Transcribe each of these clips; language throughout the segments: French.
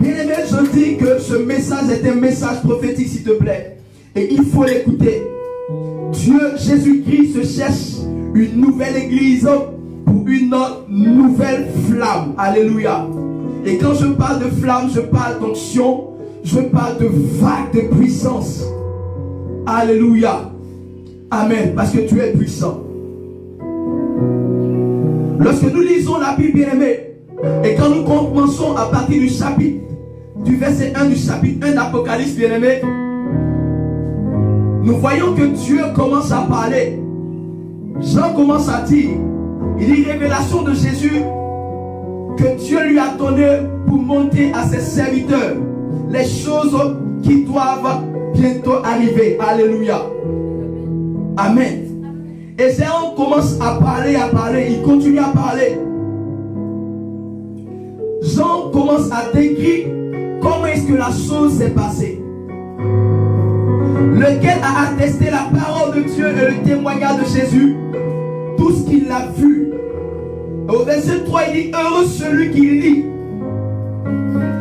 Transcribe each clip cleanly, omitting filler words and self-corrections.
Bien-aimé, je dis que ce message est un message prophétique, s'il te plaît. Et il faut l'écouter. Dieu, Jésus-Christ, se cherche une nouvelle église pour une nouvelle flamme. Alléluia. Et quand je parle de flamme, je parle d'onction, je parle de vague de puissance. Alléluia. Amen. Parce que tu es puissant. Lorsque nous lisons la Bible, bien-aimée, et quand nous commençons à partir du verset 1 du chapitre 1 d'Apocalypse, bien-aimé, nous voyons que Dieu commence à parler. Jean commence à dire, il dit révélation de Jésus que Dieu lui a donné pour montrer à ses serviteurs les choses qui doivent bientôt arriver. Alléluia. Amen. Et Jean commence à parler, il continue à parler. Jean commence à décrire comment est-ce que la chose s'est passée. Lequel a attesté la parole de Dieu et le témoignage de Jésus, tout ce qu'il a vu. Au verset 3, il dit, heureux celui qui lit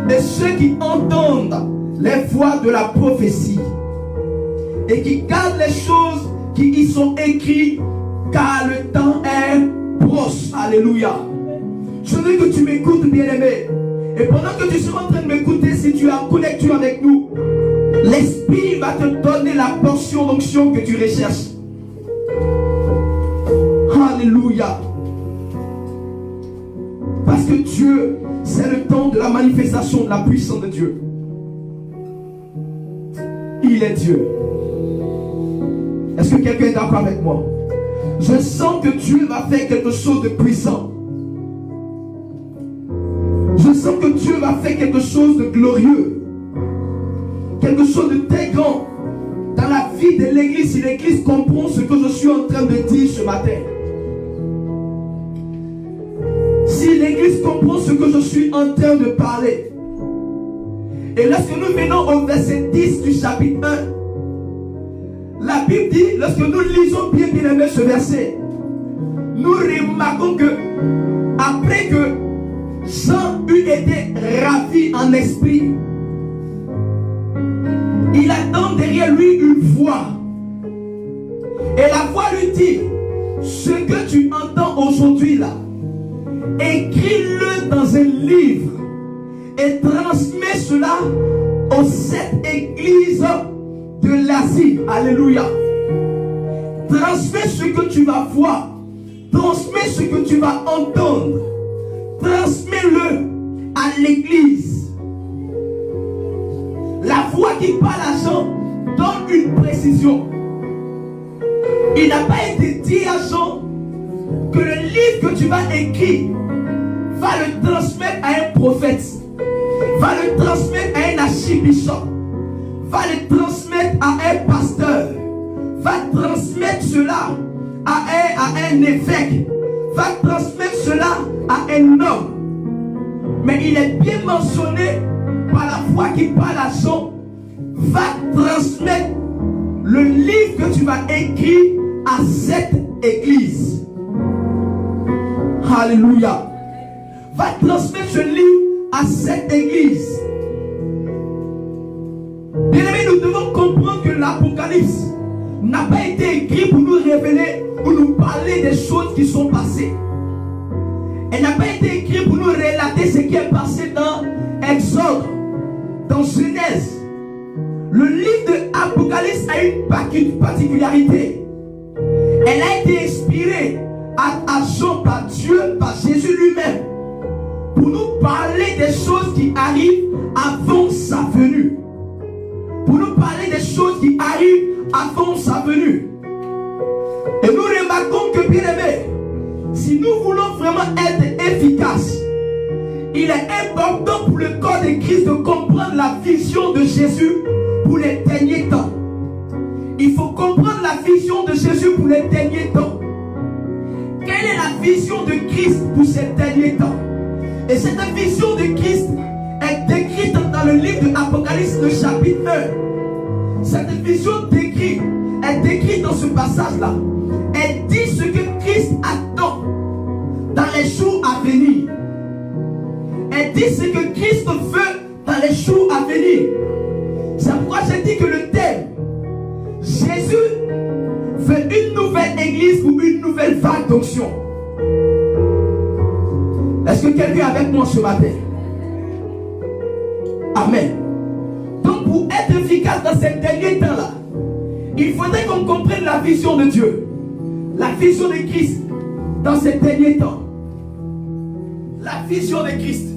et ceux qui entendent les voix de la prophétie et qui gardent les choses qui y sont écrites, car le temps est proche. Alléluia. Je veux que tu m'écoutes, bien-aimé. Et pendant que tu seras en train de m'écouter, si tu es en connexion avec nous, l'Esprit va te donner la portion d'onction que tu recherches. Alléluia. Parce que Dieu, c'est le temps de la manifestation de la puissance de Dieu. Il est Dieu. Est-ce que quelqu'un est d'accord avec moi? Je sens que Dieu va faire quelque chose de puissant. Je sens que Dieu va faire quelque chose de glorieux. Quelque chose de très grand dans la vie de l'église. Si l'église comprend ce que je suis en train de dire ce matin. Si l'église comprend ce que je suis en train de parler. Et lorsque nous venons au verset 10 du chapitre 1, la Bible dit, lorsque nous lisons bien aimé ce verset, nous remarquons que après que Jean eut été ravi en esprit, il attend derrière lui une voix. Et la voix lui dit, ce que tu entends aujourd'hui là, écris-le dans un livre et transmets cela aux 7 églises de l'Asie. Alléluia. Transmets ce que tu vas voir. Transmets ce que tu vas entendre. Transmets-le à l'église. La voix qui parle à Jean donne une précision. Il n'a pas été dit à Jean que le livre que tu vas écrire va le transmettre à un prophète, va le transmettre à un archibishop, va le transmettre à un pasteur, va transmettre cela à un évêque, va transmettre cela à un homme. Mais il est bien mentionné par la voix qui parle à Jean, va transmettre le livre que tu vas écrire à cette église. Alléluia. Va transmettre ce livre à cette église. Bien aimés, nous devons comprendre que l'Apocalypse n'a pas été écrit pour nous révéler ou nous parler des choses qui sont passées. Elle n'a pas été écrite pour nous relater ce qui est passé dans Exode, dans Genèse. Le livre de l'Apocalypse a une particularité. Elle a été inspirée à Jean par Dieu, par Jésus lui-même, pour nous parler des choses qui arrivent avant sa venue. Pour nous parler des choses qui arrivent avant sa venue. Et nous remarquons que, bien aimés, si nous voulons vraiment être efficaces, il est important pour le corps de Christ de comprendre la vision de Jésus pour les derniers temps. Il faut comprendre la vision de Jésus pour les derniers temps. Quelle est la vision de Christ pour ces derniers temps? Et cette vision de Christ est décrite dans le livre de l'Apocalypse, le chapitre 1. Cette vision est décrite dans ce passage-là. Elle dit ce que Christ attend dans les jours à venir. dit ce que Christ veut dans les jours à venir. C'est pourquoi j'ai dit que le thème, Jésus veut une nouvelle église ou une nouvelle vague d'onction. Est-ce que quelqu'un est avec moi ce matin? Amen. Donc pour être efficace dans ces derniers temps-là, il faudrait qu'on comprenne la vision de Dieu, la vision de Christ dans ces derniers temps. La vision de Christ.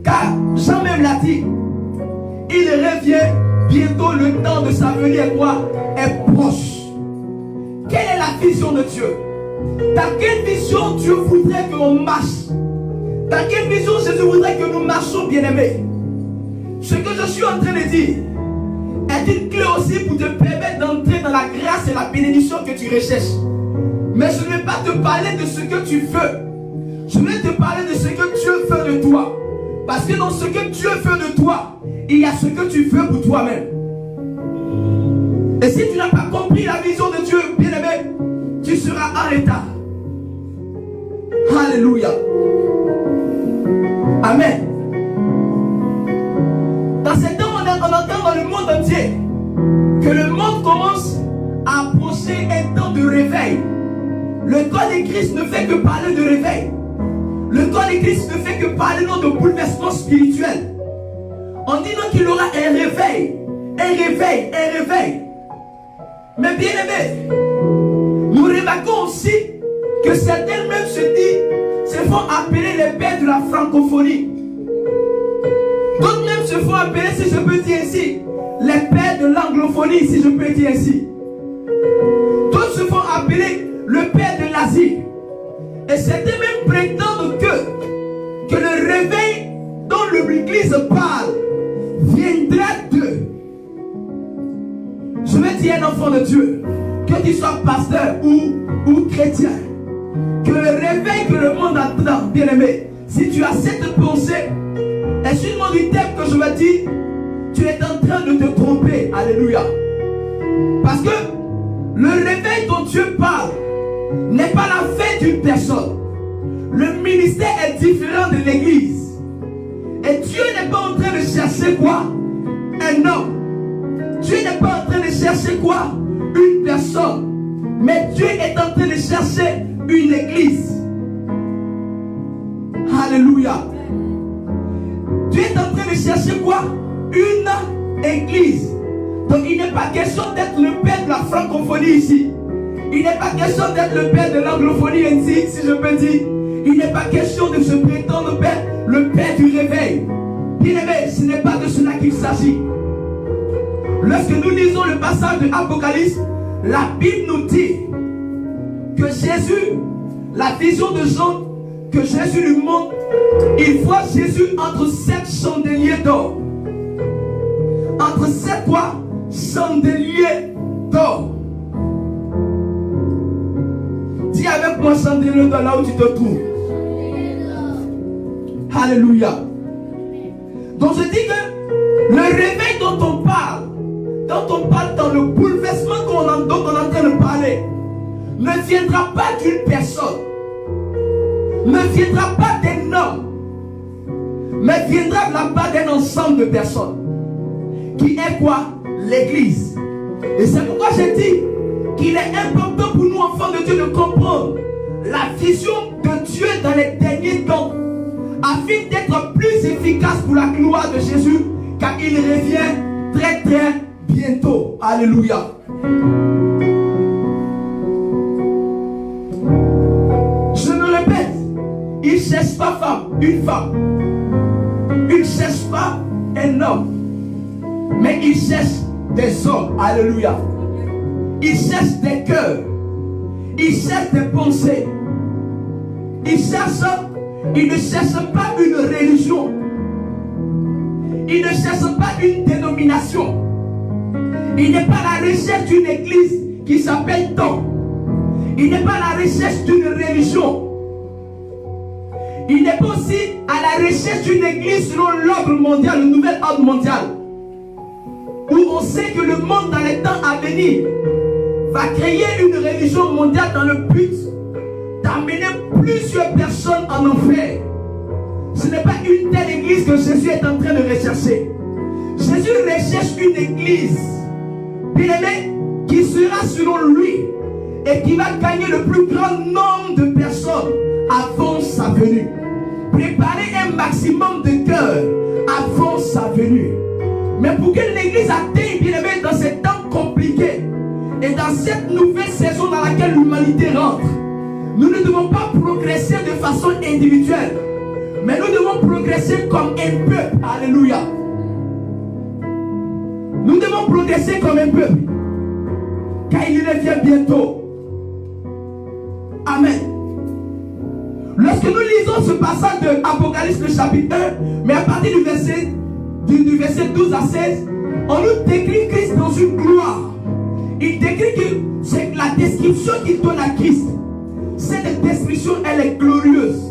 Car Jean même l'a dit, il revient bientôt, le temps de sa venue est quoi? Est proche. Quelle est la vision de Dieu? Dans quelle vision Dieu voudrait que l'on marche? Dans quelle vision Jésus voudrait que nous marchions, bien-aimés? Ce que je suis en train de dire est une clé aussi pour te permettre d'entrer dans la grâce et la bénédiction que tu recherches. Mais je ne vais pas te parler de ce que tu veux. Je vais te parler de ce que Dieu veut de toi. Parce que dans ce que Dieu veut de toi, il y a ce que tu veux pour toi-même. Et si tu n'as pas compris la vision de Dieu, bien-aimé, tu seras en retard. Alléluia. Amen. Dans ces temps, on entend dans le monde entier que le monde commence à approcher un temps de réveil. Le corps de Christ ne fait que parler de réveil. Le corps de Christ ne fait que parler non de bouleversement spirituel. On dit non qu'il aura un réveil. Un réveil, un réveil. Mais bien aimé, nous remarquons aussi que certains même se font appeler les pères de la francophonie. D'autres même se font appeler, si je peux dire ainsi, les pères de l'anglophonie, si je peux dire ainsi. D'autres se font appeler le père de l'Asie. Et certains même prétendent que le réveil dont l'Église parle viendra d'eux. Je vais dire un enfant de Dieu, que tu sois pasteur ou chrétien, que le réveil que le monde attend, bien aimé, si tu as cette pensée, excuse-moi du thème que je vais dire, tu es en train de te tromper. Alléluia. Parce que le réveil dont Dieu parle n'est pas la fin d'une personne. Le ministère est différent de l'église. Et Dieu n'est pas en train de chercher quoi? Un homme. Dieu n'est pas en train de chercher quoi? Une personne. Mais Dieu est en train de chercher une église. Alléluia. Dieu est en train de chercher quoi? Une église. Donc il n'est pas question d'être le père de la francophonie ici. Il n'est pas question d'être le père de l'anglophonie ici, si je peux dire. Il n'est pas question de se prétendre père, le père du réveil. Bien aimé, ce n'est pas de cela qu'il s'agit. Lorsque nous lisons le passage de l'Apocalypse, la Bible nous dit que Jésus, la vision de Jean, que Jésus lui montre, il voit Jésus entre 7 chandeliers d'or. Entre 7 quoi? Chandeliers d'or. Dis avec moi chandelier d'or là où tu te trouves. Alléluia. Donc je dis que le réveil dont on parle dans le bouleversement dont on est en train de parler, ne viendra pas d'une personne, ne viendra pas d'un homme, mais viendra de la part d'un ensemble de personnes. Qui est quoi? L'église. Et c'est pourquoi je dis qu'il est important pour nous, enfants de Dieu, de comprendre la vision de Dieu dans les derniers temps, afin d'être plus efficace pour la gloire de Jésus, car il revient très très bientôt. Alléluia. Je me répète, il ne cherche pas une femme. Il ne cherche pas un homme. Mais il cherche des hommes. Alléluia. Il cherche des cœurs. Il cherche des pensées. Il ne cherche pas une religion. Il ne cherche pas une dénomination. Il n'est pas à la recherche d'une église qui s'appelle tant. Il n'est pas à la recherche d'une religion. Il n'est pas aussi à la recherche d'une église selon l'ordre mondial, le nouvel ordre mondial, où on sait que le monde dans les temps à venir va créer une religion mondiale dans le but d'amener plusieurs personnes en enfer. Ce n'est pas une telle église que Jésus est en train de rechercher. Jésus recherche une église, bien aimé, qui sera selon lui et qui va gagner le plus grand nombre de personnes avant sa venue. Préparer un maximum de cœurs avant sa venue. Mais pour que l'église atteigne, bien aimé, dans ces temps compliqués et dans cette nouvelle saison dans laquelle l'humanité rentre, nous ne devons pas progresser de façon individuelle, mais nous devons progresser comme un peuple. Alléluia. Nous devons progresser comme un peuple, car il revient bientôt. Amen. Lorsque nous lisons ce passage de Apocalypse, le chapitre 1, mais à partir du verset 12 à 16, on nous décrit Christ dans une gloire. Il décrit que c'est la description qu'il donne à Christ. Cette description, elle est glorieuse.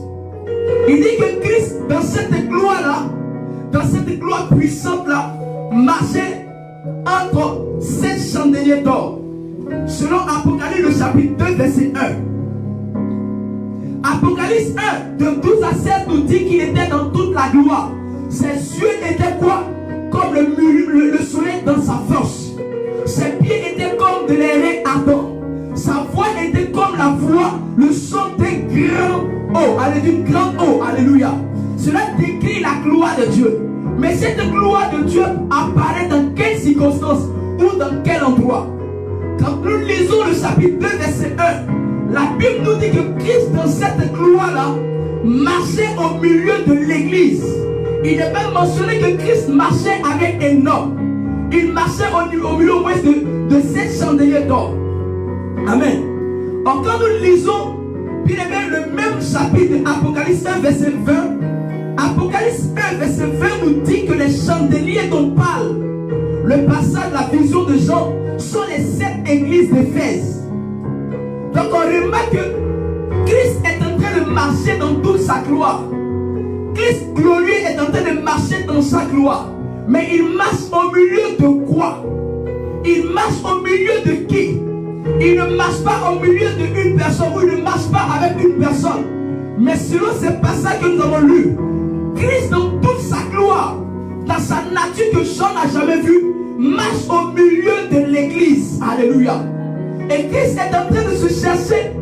Il dit que Christ, dans cette gloire-là, dans cette gloire puissante-là, marchait entre 7 chandeliers d'or. Selon Apocalypse, le chapitre 2, verset 1. Apocalypse 1, de 12 à 16, nous dit qu'il était dans toute la gloire. Ses yeux étaient quoi? Comme le soleil dans sa force. Ses pieds étaient comme de l'airain ardent. Sa voix était comme la voix, le son d'un grand eau, d'une grande eau. Alléluia. Cela décrit la gloire de Dieu. Mais cette gloire de Dieu apparaît dans quelles circonstances ou dans quel endroit? Quand nous lisons le chapitre 2, verset 1, la Bible nous dit que Christ, dans cette gloire-là, marchait au milieu de l'église. Il est même mentionné que Christ marchait avec un homme. Il marchait au milieu au moins de 7 chandeliers d'or. Amen. Or, quand nous lisons, puis le même chapitre de Apocalypse 1, verset 20, Apocalypse 1, verset 20 nous dit que les chandeliers dont parle le passage de la vision de Jean sont les 7 églises d'Éphèse. Donc on remarque que Christ est en train de marcher dans toute sa gloire. Christ glorieux est en train de marcher dans sa gloire. Mais il marche au milieu de quoi? Il marche au milieu de qui? Il ne marche pas au milieu d'une personne, ou il ne marche pas avec une personne. Mais selon ce passage que nous avons lu, Christ dans toute sa gloire, dans sa nature que Jean n'a jamais vue, marche au milieu de l'église. Alléluia. Et Christ est en train de se chercher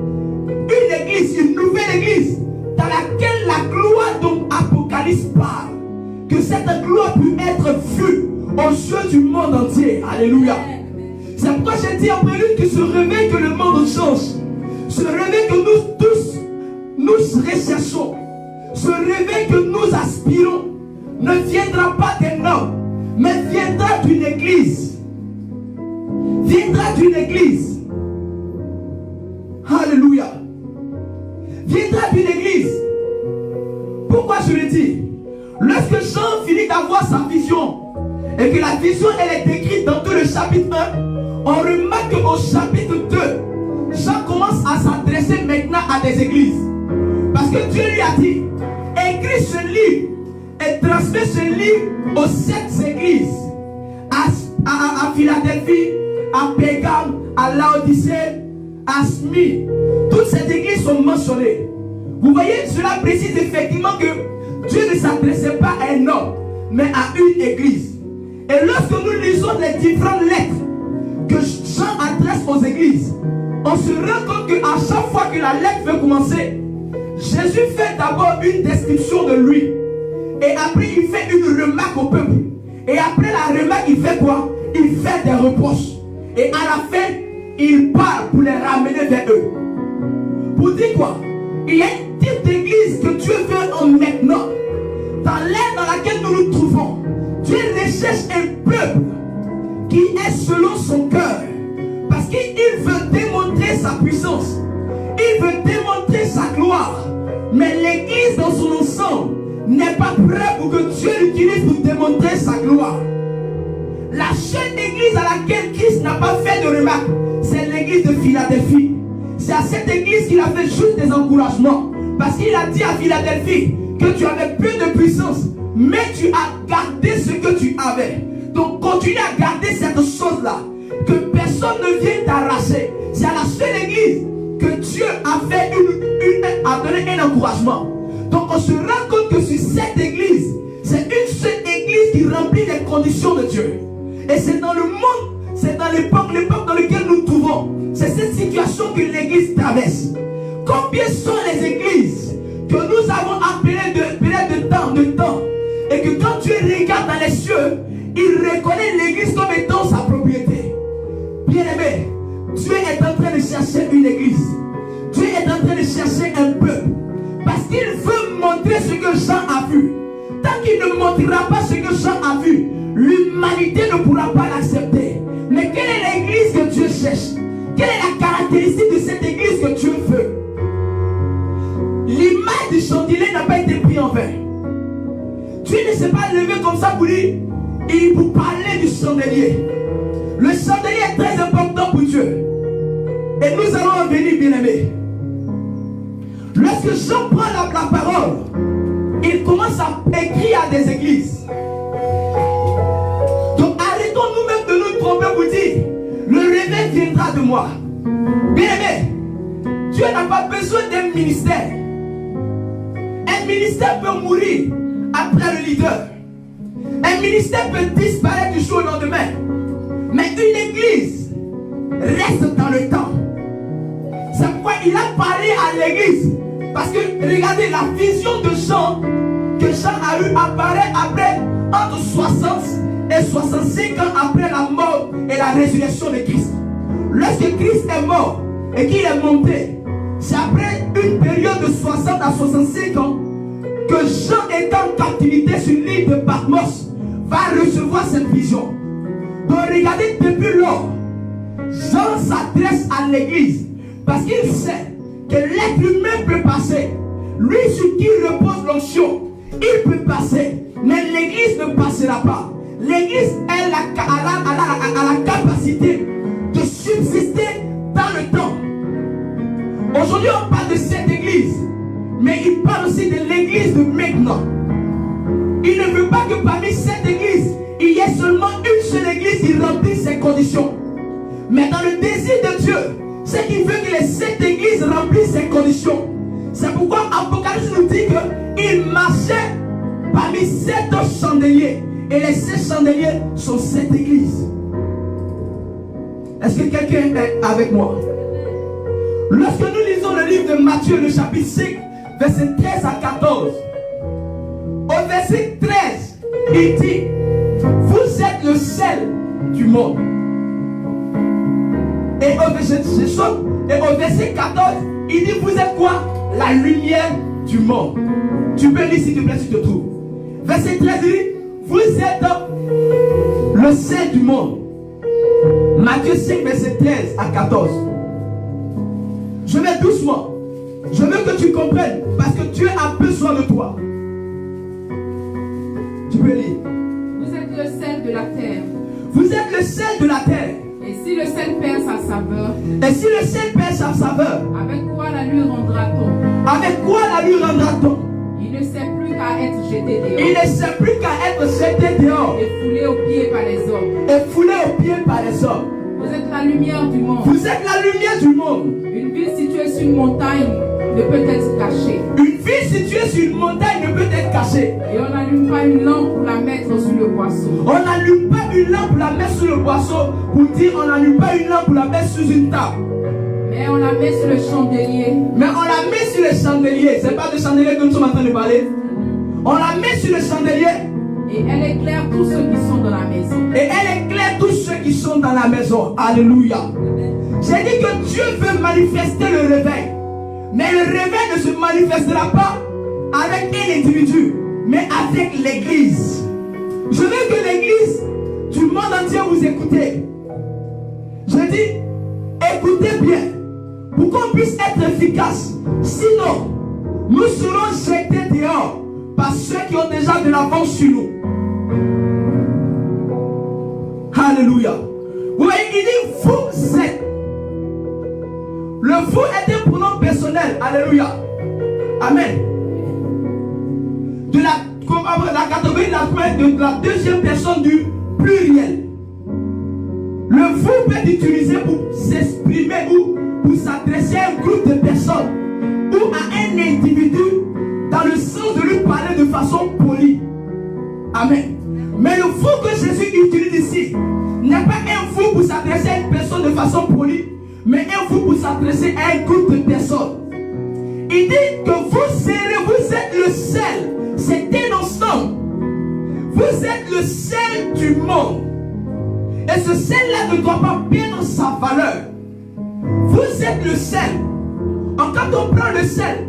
une église, une nouvelle église, dans laquelle la gloire dont Apocalypse parle, que cette gloire puisse être vue aux yeux du monde entier. Alléluia. C'est pourquoi j'ai dit en prélude que ce réveil que le monde change, ce réveil que nous tous, nous recherchons, ce réveil que nous aspirons, ne viendra pas d'un homme, mais viendra d'une église. Viendra d'une église. Alléluia. Viendra d'une église. Pourquoi je le dis? Lorsque Jean finit d'avoir sa vision, et que la vision elle est décrite dans tout le chapitre 1, on remarque qu'au chapitre 2, Jean commence à s'adresser maintenant à des églises. Parce que Dieu lui a dit, écris ce livre et transmets ce livre aux 7 églises. À Philadelphie, à Pérgame, à Laodicée, à Smyrne. Toutes ces églises sont mentionnées. Vous voyez, cela précise effectivement que Dieu ne s'adressait pas à un homme, mais à une église. Et lorsque nous lisons les différentes lettres que Jean adresse aux églises, on se rend compte qu'à chaque fois que la lettre veut commencer, Jésus fait d'abord une description de lui. Et après, il fait une remarque au peuple. Et après la remarque, il fait quoi? Il fait des reproches. Et à la fin, il parle pour les ramener vers eux. Pour dire quoi? Il y a un type d'église que Dieu veut en maintenant. Dans l'ère dans laquelle nous nous trouvons, Dieu recherche un peuple qui est selon son cœur. Parce qu'il veut démontrer sa puissance. Il veut démontrer sa gloire. Mais l'église dans son ensemble n'est pas prête pour que Dieu l'utilise pour démontrer sa gloire. La seule église à laquelle Christ n'a pas fait de remarque, c'est l'église de Philadelphie. C'est à cette église qu'il a fait juste des encouragements. Parce qu'il a dit à Philadelphie que tu avais peu de puissance, mais tu as gardé ce que tu avais. Donc continue à garder cette chose-là, que personne ne vienne t'arracher. C'est à la seule église que Dieu a fait a donné un encouragement. Donc on se rend compte que sur cette église, c'est une seule église qui remplit les conditions de Dieu. Et c'est dans le monde, c'est dans l'époque dans laquelle nous nous trouvons. C'est cette situation que l'église traverse. Combien sont les églises que nous avons appelées de temps, et que quand Dieu regarde dans les cieux, il reconnaît l'église comme étant sa propriété. Bien-aimé, Dieu est en train de chercher une église. Dieu est en train de chercher un peuple. Parce qu'il veut montrer ce que Jean a vu. Tant qu'il ne montrera pas ce que Jean a vu, l'humanité ne pourra pas l'accepter. Mais quelle est l'église que Dieu cherche? Quelle est la caractéristique de cette église que Dieu veut? L'image du chandelier n'a pas été prise en vain. Dieu ne s'est pas levé comme ça pour dire, et pour parler du chandelier. Le chandelier est très important pour Dieu. Et nous allons en venir, bien-aimés. Lorsque Jean prend la parole, il commence à écrire à des églises. Donc arrêtons nous-mêmes de nous tromper pour dire, le réveil viendra de moi. Bien-aimé, Dieu n'a pas besoin d'un ministère. Un ministère peut mourir après le leader. Un ministère peut disparaître du jour au lendemain. Mais une église reste dans le temps. C'est pourquoi il a parlé à l'église. Parce que regardez, la vision de Jean que Jean a eu apparaît après entre 60 et 65 ans après la mort et la résurrection de Christ. Lorsque Christ est mort et qu'il est monté, c'est après une période de 60 à 65 ans que Jean est en captivité sur l'île de Patmos va recevoir cette vision. Donc regardez, depuis lors, Jean s'adresse à l'église parce qu'il sait que l'être humain peut passer. Lui sur qui repose l'onction, il peut passer, mais l'église ne passera pas. L'église a la capacité de subsister dans le temps. Aujourd'hui on parle de cette église, mais il parle aussi de l'église de maintenant. Il ne veut pas que parmi cette église, il y ait seulement une seule église qui remplit ses conditions. Mais dans le désir de Dieu, c'est qu'il veut que les 7 églises remplissent ces conditions. C'est pourquoi Apocalypse nous dit qu'il marchait parmi 7 chandeliers. Et les 7 chandeliers sont 7 églises. Est-ce que quelqu'un est avec moi? Lorsque nous lisons le livre de Matthieu, le chapitre 5, verset 13 à 14, au verset 13, il dit, vous êtes le sel du monde. Et au verset 14, il dit, vous êtes quoi? La lumière du monde. Tu peux lire s'il te plaît si tu te trouves. Verset 13 dit, vous êtes le sel du monde. Matthieu 5, verset 13 à 14. Je vais doucement. Je veux que tu comprennes parce que Dieu a besoin de toi. Tu peux lire. Vous êtes le sel de la terre. Vous êtes le sel de la terre. Et si le sel perd sa saveur, avec quoi la lui rendra-t-on? Avec quoi la lui rendra-t-on? Il ne sait plus qu'à être jeté dehors. Il ne sait plus qu'à être jeté dehors. Et foulé aux pieds par les hommes. Et foulé aux pieds par les hommes. Vous êtes la lumière du monde. Vous êtes la lumière du monde. Une ville située sur une montagne ne peut être cachée. Une ville située sur une montagne ne peut être cachée. Et on n'allume pas une lampe pour la mettre sur le boisseau. On n'allume pas une lampe pour la mettre sur le boisseau. Pour dire on n'allume pas une lampe pour la mettre sous une table. Mais on la met sur le chandelier. Mais on la met sur le chandelier. C'est pas de chandelier que nous sommes en train de parler. On la met sur le chandelier. Et elle éclaire tous ceux qui sont dans la maison. Et elle éclaire tous ceux qui sont dans la maison. Alléluia. J'ai dit que Dieu veut manifester le réveil. Mais le réveil ne se manifestera pas avec un individu, mais avec l'église. Je veux que l'église du monde entier vous écoutez. Je dis, écoutez bien, pour qu'on puisse être efficace. Sinon, nous serons jetés dehors par ceux qui ont déjà de l'avance sur nous. Alléluia. Vous voyez, il dit, vous êtes. Le vous est un pronom personnel. Alléluia. Amen. De la catégorie de la deuxième personne du pluriel. Le vous peut être utilisé pour s'exprimer ou pour s'adresser à un groupe de personnes ou à un individu dans le sens de façon polie. Amen. Mais le vous que Jésus utilise ici n'est pas un vous pour s'adresser à une personne de façon polie, mais un vous pour s'adresser à un groupe de personnes. Il dit que vous êtes le sel. C'est un ensemble. Vous êtes le sel du monde. Et ce sel-là ne doit pas perdre sa valeur. Vous êtes le sel. Quand on prend le sel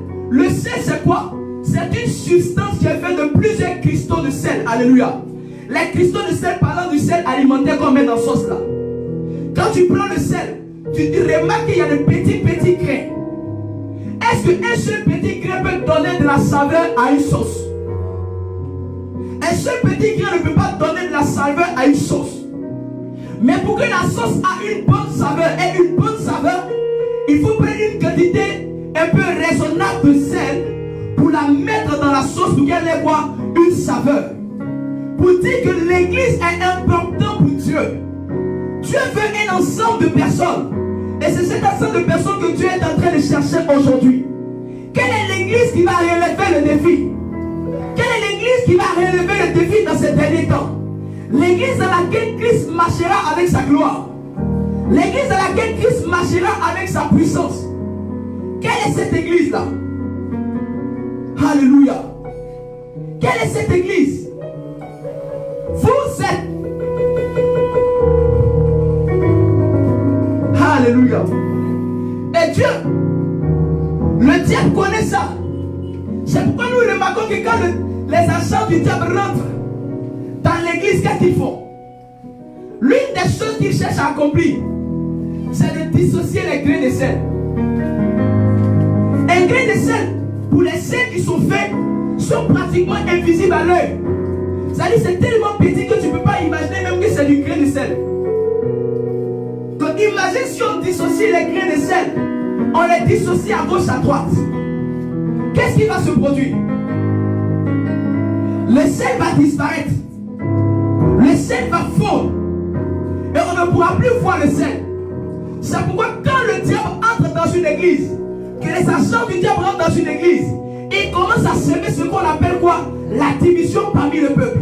c'est quoi? C'est une substance qui est faite de plusieurs cristaux de sel. Alléluia. Les cristaux de sel, parlant du sel alimentaire qu'on met dans la sauce là. Quand tu prends le sel, tu remarques qu'il y a de petits grains. Est-ce qu'un seul petit grain peut donner de la saveur à une sauce? Un seul petit grain ne peut pas donner de la saveur à une sauce. Mais pour que la sauce ait une bonne saveur, il faut prendre une quantité un peu raisonnable de sel pour la mettre dans la sauce pour qu'elle ait quoi? Une saveur. Pour dire que l'église est importante pour Dieu. Dieu veut un ensemble de personnes. Et c'est cet ensemble de personnes que Dieu est en train de chercher aujourd'hui. Quelle est l'église qui va relever le défi? Quelle est l'église qui va relever le défi dans ces derniers temps? L'église dans laquelle Christ marchera avec sa gloire. L'église dans laquelle Christ marchera avec sa puissance. Quelle est cette église-là? Alléluia. Quelle est cette église? Vous êtes. Alléluia. Et Dieu, le diable connaît ça. C'est pourquoi nous remarquons que quand les agents du diable rentrent dans l'église, qu'est-ce qu'ils font? L'une des choses qu'ils cherchent à accomplir, c'est de dissocier les grains de sel. Un grain de sel, pour les sels qui sont faits, sont pratiquement invisibles à l'œil. C'est-à-dire c'est tellement petit que tu ne peux pas imaginer même que c'est du grain de sel. Donc imagine si on dissocie les grains de sel, on les dissocie à gauche, à droite. Qu'est-ce qui va se produire? Le sel va disparaître. Le sel va fondre. Et on ne pourra plus voir le sel. C'est pourquoi quand le diable entre dans une église, que les agents du diable rentrent dans une église, il commence à semer ce qu'on appelle quoi? La division parmi le peuple.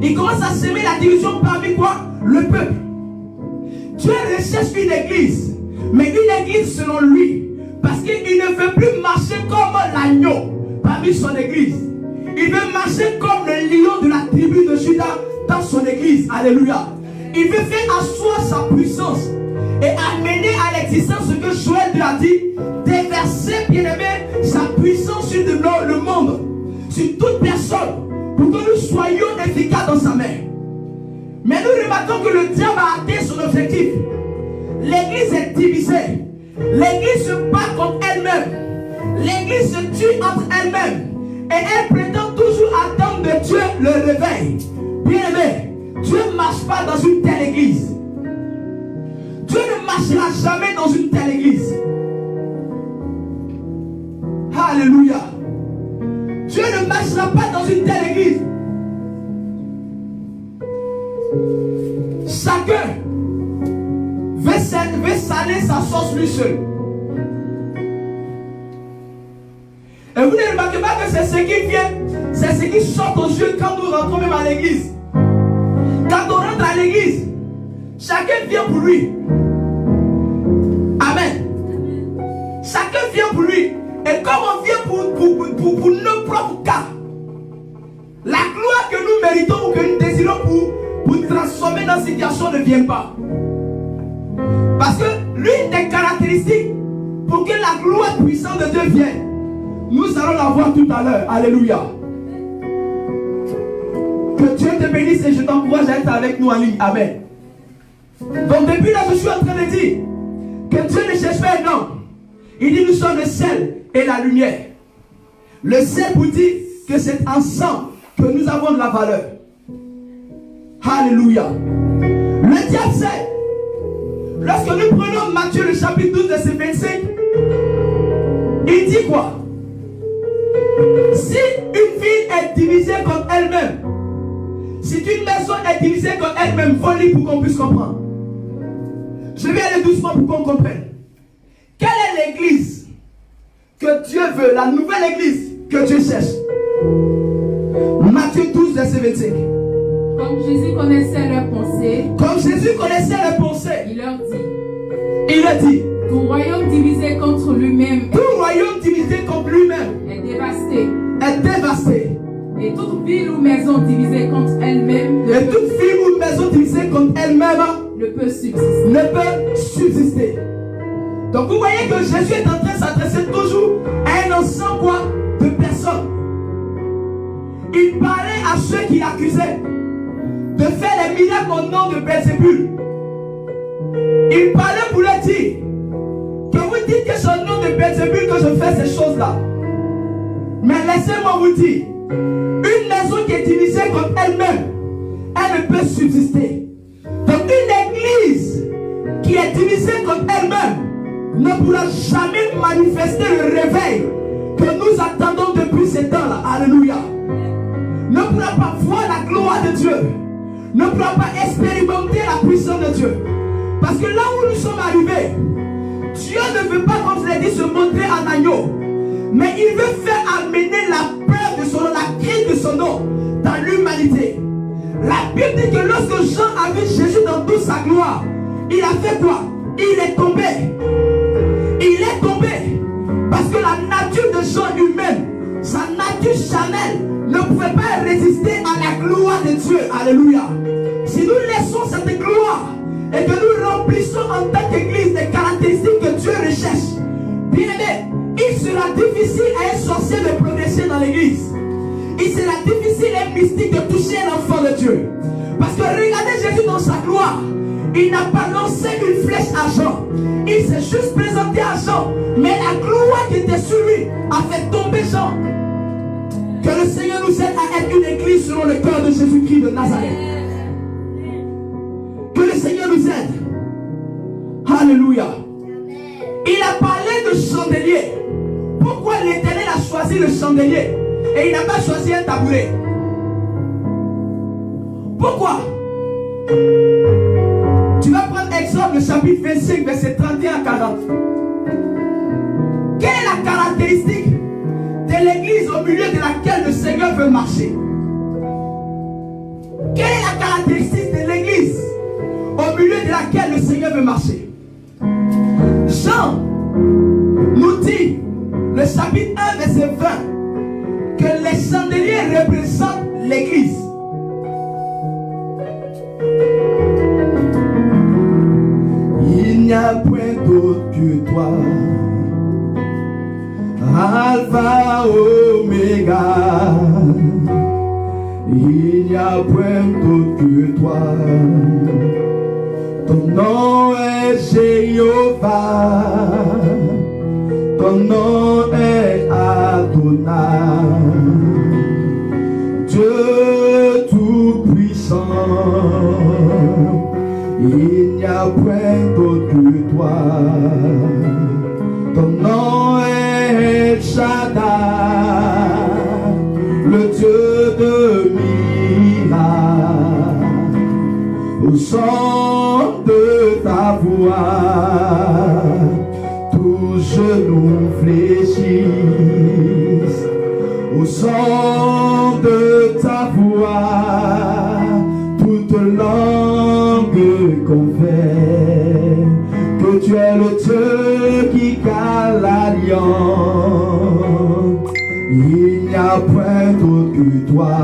Il commence à semer la division parmi quoi? Le peuple. Dieu recherche une église, mais une église selon lui, parce qu'il ne veut plus marcher comme l'agneau parmi son église. Il veut marcher comme le lion de la tribu de Juda dans son église. Alléluia. Il veut faire asseoir sa puissance et amener à l'existence ce que Joël lui a dit, déverser, bien-aimé, sa puissance sur le monde, sur toute personne, pour que nous soyons efficaces dans sa main. Mais nous remarquons que le diable a atteint son objectif. L'église est divisée. L'église se bat contre elle-même. L'église se tue entre elle-même. Et elle prétend toujours attendre de Dieu le réveil. Bien-aimé, Dieu ne marche pas dans une telle église. Dieu ne marchera jamais dans une telle église. Alléluia. Dieu ne marchera pas dans une telle église. Chacun veut saler sa sauce lui seul. Et vous ne remarquez pas que c'est ce qui vient, c'est ce qui saute aux yeux quand nous rentrons même à l'église. Quand on rentre à l'église, chacun vient pour lui. Amen. Chacun vient pour lui. Et comme on vient pour nos propres cas, la gloire que nous méritons ou que nous désirons pour transformer notre situation ne vient pas. Parce que l'une des caractéristiques pour que la gloire puissante de Dieu vienne, nous allons la voir tout à l'heure. Alléluia. Que Dieu te bénisse et je t'encourage à être avec nous en ligne. Amen. Donc depuis là, je suis en train de dire que Dieu ne cherche pas un homme. Il dit nous sommes le sel et la lumière. Le sel vous dit que c'est ensemble que nous avons de la valeur. Alléluia. Le diable sait. Lorsque nous prenons Matthieu le chapitre 12 verset 25, il dit quoi? Si une ville est divisée contre elle-même, si une maison est divisée contre elle-même, faut lire pour qu'on puisse comprendre. Je vais aller doucement pour qu'on comprenne. Quelle est l'église que Dieu veut, la nouvelle église que Dieu cherche? Matthieu 12, verset 25. Comme Jésus connaissait leurs pensées, Il leur dit, dit, tout royaume divisé contre lui-même tout royaume divisé contre lui-même est dévasté. est dévasté. Et toute ville ou maison divisée contre elle-même Et toute ville ou maison divisée contre elle-même ne peut subsister. ne peut subsister. Donc vous voyez que Jésus est en train de s'adresser toujours à un ensemble quoi, de personnes. Il parlait à ceux qui l'accusaient de faire les miracles au nom de Belzébul. Il parlait pour leur dire que vous dites que c'est au nom de Belzébul que je fais ces choses-là. Mais laissez-moi vous dire, une maison qui est divisée contre elle-même, elle ne peut subsister. Donc une église qui est divisée contre elle-même ne pourra jamais manifester le réveil que nous attendons depuis ces temps-là. Alléluia. Ne pourra pas voir la gloire de Dieu. Ne pourra pas expérimenter la puissance de Dieu. Parce que là où nous sommes arrivés, Dieu ne veut pas, comme je l'ai dit, se montrer en agneau. Mais il veut faire amener la peur de son nom, la crise de son nom dans l'humanité. La Bible dit que lorsque Jean a vu Jésus dans toute sa gloire, il a fait quoi? Il est tombé. Il est tombé. Parce que la nature de Jean humaine, sa nature charnelle, ne pouvait pas résister à la gloire de Dieu. Alléluia. Si nous laissons cette gloire et que nous remplissons en tant qu'église des caractéristiques que Dieu recherche, bien aimé, il sera difficile à un sorcier de progresser dans l'église. Il sera difficile et mystique de toucher l'enfant de Dieu. Parce que regardez Jésus dans sa gloire. Il n'a pas lancé une flèche à Jean. Il s'est juste présenté à Jean. Mais la gloire qui était sur lui a fait tomber Jean. Que le Seigneur nous aide à être une église selon le cœur de Jésus-Christ de Nazareth. Que le Seigneur nous aide. Alléluia. Il a parlé de chandelier. Pourquoi l'Éternel a choisi le chandelier et il n'a pas choisi un tabouret? Pourquoi? Tu vas prendre Exode, le chapitre 25, verset 31 à 40. Quelle est la caractéristique de l'église au milieu de laquelle le Seigneur veut marcher? Quelle est la caractéristique de l'église au milieu de laquelle le Seigneur veut marcher? Jean nous dit, le chapitre 1, verset 20, que les chandeliers représentent l'église. Il n'y a point d'autre que toi, Alpha, Oméga. Il n'y a point d'autre que toi. Ton nom est Jéhovah. Ton nom est Adonai. Dieu tout-puissant. Il n'y a point d'autre que toi. Ton nom est Shaddai, le Dieu de miracles. Au son de ta voix, tous genoux fléchissent. Au son de ta voix, toute langue confesse que tu es le Dieu qui cale l'alliance. Il n'y a point d'autre que toi.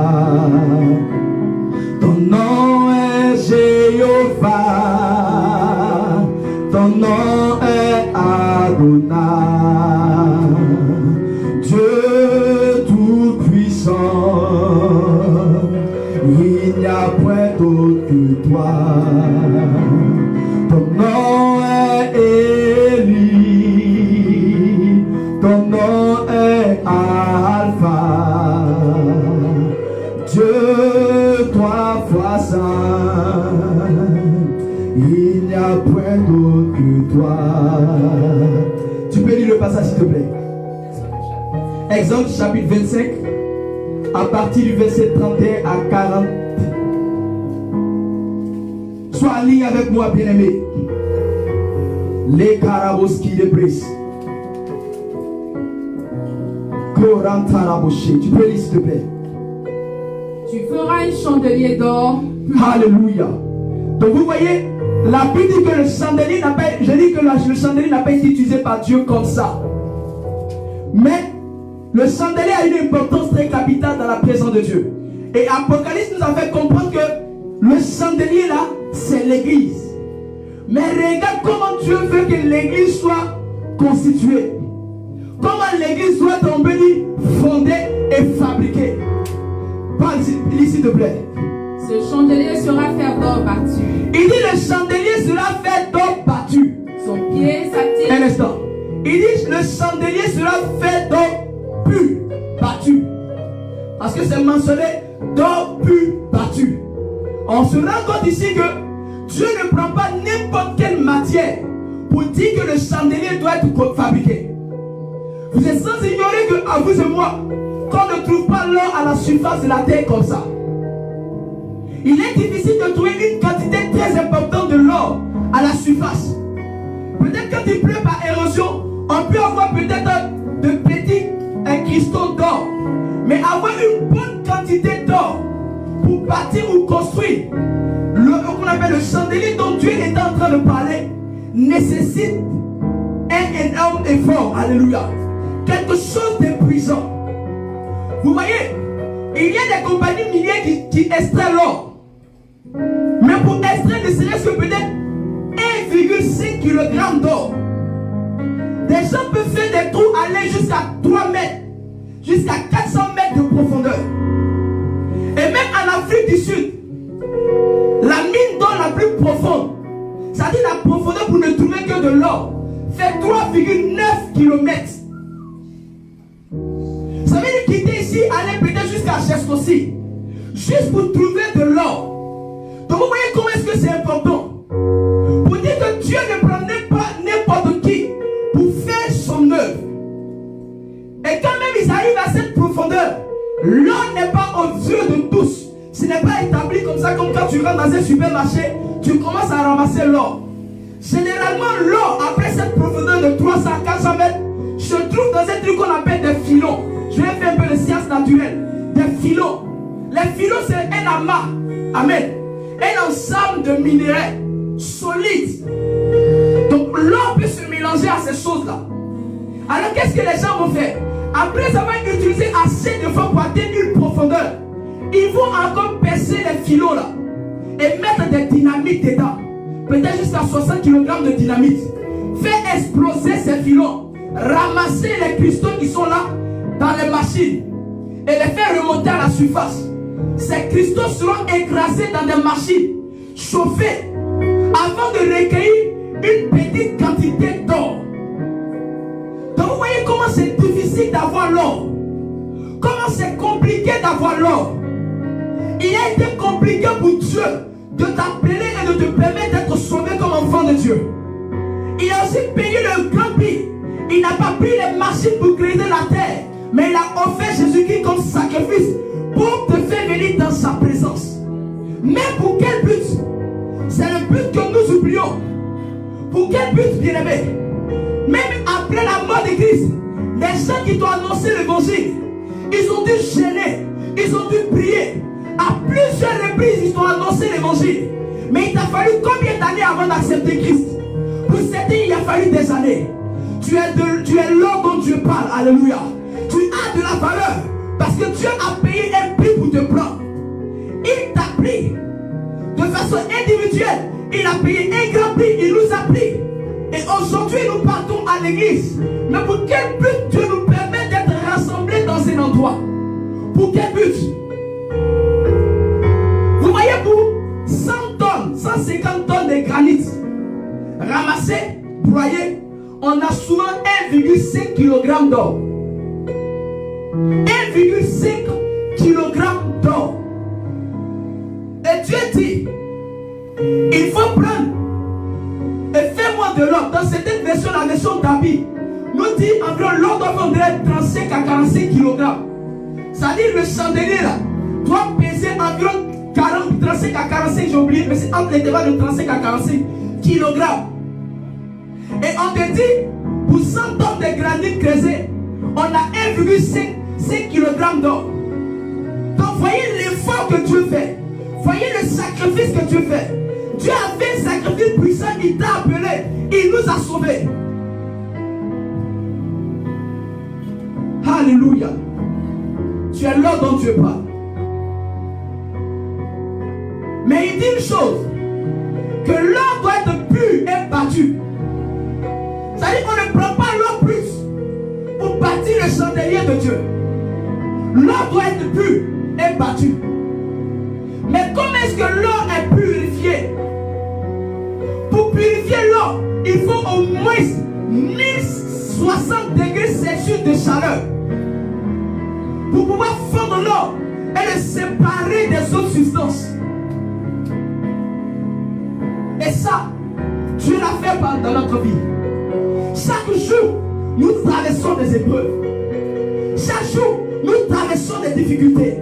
Ton nom est Jéhovah. Ton nom est Adonai. Dieu tout-puissant. Il n'y a point d'autre que toi. Ton nom est Élie. Ton nom est Alpha. Dieu, trois fois saint. Il n'y a point d'autre que toi. Tu peux lire le passage s'il te plaît. Exode chapitre 25, à partir du verset 31 à 40. Sois en ligne avec moi, bien-aimé. Les Karaboski de Brice. Tu peux lire s'il te plaît. Tu feras un chandelier d'or. Alléluia. Donc vous voyez, la Bible dit que le chandelier n'a pas, je dis que le chandelier n'a pas été utilisé par Dieu comme ça. Mais le chandelier a une importance très capitale dans la présence de Dieu. Et Apocalypse nous a fait comprendre que le chandelier là, c'est l'église. Mais regarde comment Dieu veut que l'église soit constituée. Comment l'église doit être fondée et fabriquée. Parle ici, s'il te plaît. Ce chandelier sera fait d'or battu. Il dit le chandelier sera fait d'or battu. Son pied s'attire. Un instant. Il dit le chandelier sera fait d'or pur, battu. Parce que c'est mentionné d'or pur, battu. On se rend compte ici que Dieu ne prend pas n'importe quelle matière pour dire que le chandelier doit être fabriqué. Vous êtes sans ignorer que, à vous et moi, qu'on ne trouve pas l'or à la surface de la terre comme ça. Il est difficile de trouver une quantité très importante de l'or à la surface. Peut-être quand il pleut par érosion, on peut avoir peut-être de petits cristaux d'or. Mais avoir une bonne quantité d'or pour bâtir ou construire qu'on appelle le chandelier dont Dieu est en train de parler nécessite un énorme effort. Alléluia. Quelque chose de puissant. Vous voyez, il y a des compagnies minières qui extraient l'or. Mais pour extraire ne serait-ce que peut-être 1,5 kg d'or. Des gens peuvent faire des trous aller jusqu'à 3 mètres, jusqu'à 400 mètres de profondeur. Et même en Afrique du Sud, la mine d'or la plus profonde, c'est-à-dire la profondeur pour ne trouver que de l'or, fait 3,9 km. Ça veut dire quitter ici, aller peut-être jusqu'à Chescosi, juste pour trouver de l'or. Donc vous voyez comment est-ce que c'est important. Pour dire que Dieu ne prend pas n'importe qui pour faire son œuvre. Et quand même ils arrivent à cette profondeur, l'or n'est pas aux yeux de tous. Ce n'est pas établi comme ça, comme quand tu rentres dans un supermarché, tu commences à ramasser l'or. Généralement, l'or, après cette profondeur de 300 à 400 mètres, se trouve dans un truc qu'on appelle des filons. Je vais faire un peu de sciences naturelles. Des filons. Les filons, c'est un amas. Amen. Un ensemble de minéraux solides. Donc l'or peut se mélanger à ces choses-là. Alors qu'est-ce que les gens vont faire? Après avoir utilisé assez de fois pour atteindre une profondeur, ils vont encore percer les filons là et mettre des dynamites dedans. Peut-être jusqu'à 60 kg de dynamite. Faire exploser ces filons. Ramasser les cristaux qui sont là dans les machines et les faire remonter à la surface. Ces cristaux seront écrasés dans des machines, chauffés, avant de recueillir une petite quantité d'or. Donc vous voyez comment c'est difficile d'avoir l'or. Comment c'est compliqué d'avoir l'or. Il a été compliqué pour Dieu de t'appeler et de te permettre d'être sauvé comme enfant de Dieu. Il a aussi payé le grand prix. Il n'a pas pris les machines pour créer la terre, mais il a offert Jésus-Christ comme sacrifice pour te faire venir dans sa présence. Mais pour quel but? C'est le but que nous oublions. Pour quel but, bien-aimé? Même après la mort de Christ, les gens qui t'ont annoncé l'évangile, ils ont dû gêner, ils ont dû prier. À plusieurs reprises, ils t'ont annoncé l'évangile. Mais il t'a fallu combien d'années avant d'accepter Christ? Pour certains, il a fallu des années. Tu es l'homme dont Dieu parle. Alléluia. Tu as de la valeur. Parce que Dieu a payé un prix pour te prendre. Il t'a pris. De façon individuelle. Il a payé un grand prix. Il nous a pris. Et aujourd'hui, nous partons à l'église. Mais pour quel but Dieu nous permet d'être rassemblés dans un endroit? Pour quel but? Vous voyez, pour 100 tonnes, 150 tonnes de granit ramassés, broyés, on a souvent 1,5 kg d'or. 1,5 kg d'or. Et Dieu dit, il faut prendre et fais-moi de l'or. Dans cette version, la version d'Abi, nous dit environ l'or doit faire 35 à 45 kg. C'est-à-dire le chandelier là doit peser environ 35 à 45, j'ai oublié, mais c'est entre l'intervalle de 35 à 45 kg. Et on te dit, pour 100 tonnes de granit creusé, on a 1,5 kg d'or. Donc voyez l'effort que Dieu fait. Voyez le sacrifice que Dieu fait. Dieu a fait un sacrifice puissant, il t'a appelé, il nous a sauvés. Alléluia. Tu es là dont Dieu parle. Mais il dit une chose, que l'or doit être pur et battu. C'est-à-dire qu'on ne prend pas l'or plus pour bâtir le chandelier de Dieu. L'or doit être pur et battu. Mais comment est-ce que l'or est purifié? Pour purifier l'or, il faut au moins 1060 degrés Celsius de chaleur. Pour pouvoir fondre l'or et le séparer des autres substances. Et ça, Dieu l'a fait dans notre vie. Chaque jour, nous traversons des épreuves. Chaque jour, nous traversons des difficultés.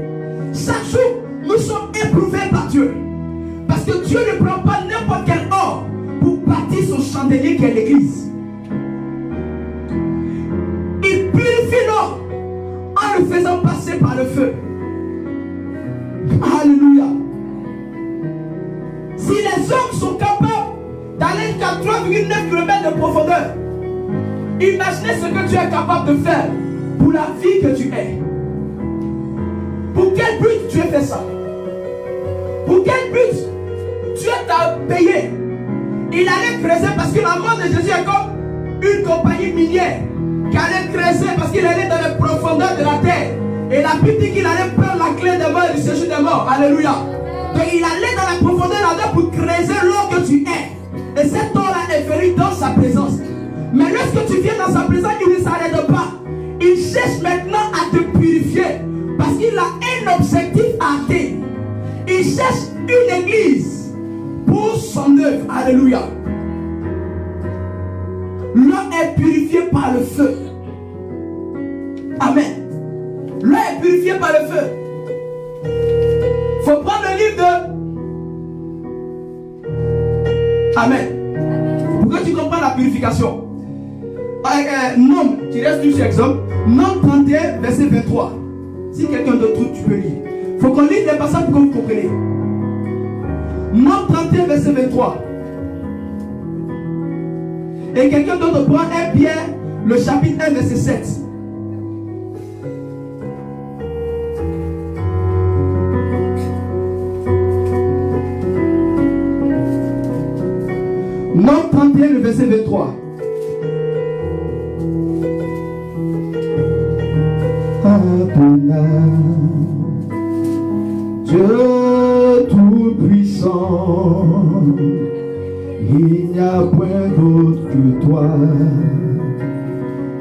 Chaque jour, nous sommes éprouvés par Dieu. Parce que Dieu ne prend pas n'importe quel or pour bâtir son chandelier qui est l'église. Il purifie l'or en le faisant passer par le feu. Alléluia. Si les hommes sont capables d'aller jusqu'à 3,9 km de profondeur, imaginez ce que tu es capable de faire pour la vie que tu es. Pour quel but tu as fait ça? Pour quel but Dieu t'a payé? Il allait creuser parce que la mort de Jésus est comme une compagnie minière qui allait creuser parce qu'il allait dans les profondeurs de la terre. Et la Bible dit qu'il allait prendre la clé des morts et du séjour des morts. Alléluia. Donc il allait dans la profondeur là-dedans pour creuser l'or que tu es. Et cet or-là est venu dans sa présence. Mais lorsque tu viens dans sa présence, il ne s'arrête pas. Il cherche maintenant à te purifier. Parce qu'il a un objectif à atteindre. Il cherche une église pour son œuvre. Alléluia. L'or est purifié par le feu. Amen. L'or est purifié par le feu. Il faut prendre le livre de... Amen. Pour que tu comprennes la purification. Nom, tu restes sur exemple. Nom 31, verset 23. Si quelqu'un d'autre trouve, tu peux lire. Il faut qu'on lise les passages pour que vous compreniez. Nom 31, verset 23. Et quelqu'un d'autre prend 1 Pierre, le chapitre 1, verset 7. Nom 31, le verset 23. Adonai, Dieu tout-puissant, il n'y a point d'autre que toi.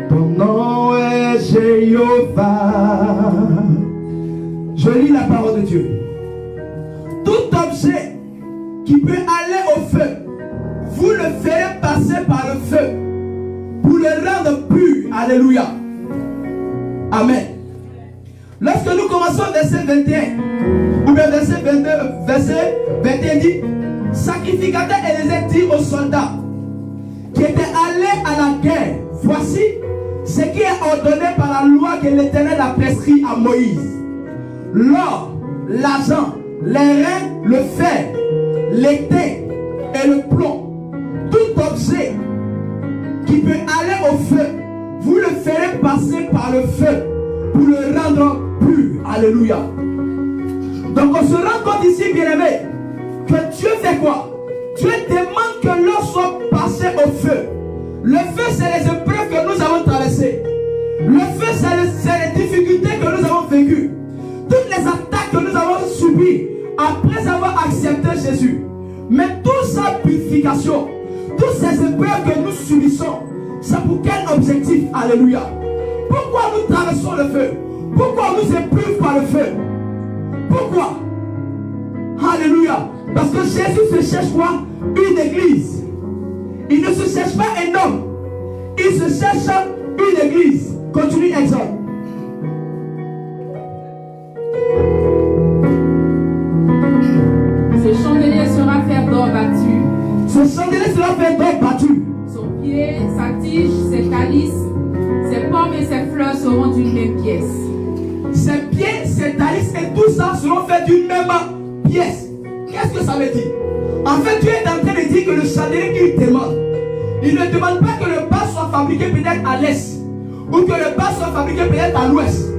Ton nom est Jéhovah. Je lis la parole de Dieu. Tout objet qui peut aller au feu, vous le ferez passer par le feu pour le rendre pur. Alléluia. Amen. Lorsque nous commençons verset 21, ou bien verset 22, verset 21 dit, sacrificateur Élisée dit aux soldats qui étaient allés à la guerre, voici ce qui est ordonné par la loi que l'Éternel a prescrit à Moïse. L'or, l'argent, les reins, le fer, l'étain et le plomb, tout objet qui peut aller au feu, vous le ferez passer par le feu pour le rendre pur. Alléluia. Donc on se rend compte ici, bien-aimé, que Dieu fait quoi? Dieu demande que l'eau soit passée au feu. Le feu, c'est les épreuves que nous avons traversées. Le feu, c'est les difficultés que nous avons vécues. Toutes les attaques que nous avons subies après avoir accepté Jésus. Mais toute sa purification, toutes ces épreuves que nous subissons, c'est pour quel objectif? Alléluia. Pourquoi nous traversons le feu? Pourquoi on nous éprouve par le feu? Pourquoi? Alléluia. Parce que Jésus se cherche quoi? Une église. Il ne se cherche pas un homme. Il se cherche une église. Continue exemple. Ce chandelier sera fait d'or battu. Ce chandelier sera fait d'or battu. Son pied, sa tige, ses calices, ses pommes et ses fleurs seront pièces. Qu'est-ce que ça veut dire? En fait, Dieu est en train de dire que le chandelier qu'il demande, il ne demande pas que le bas soit fabriqué peut-être à l'est ou que le bas soit fabriqué peut-être à l'ouest.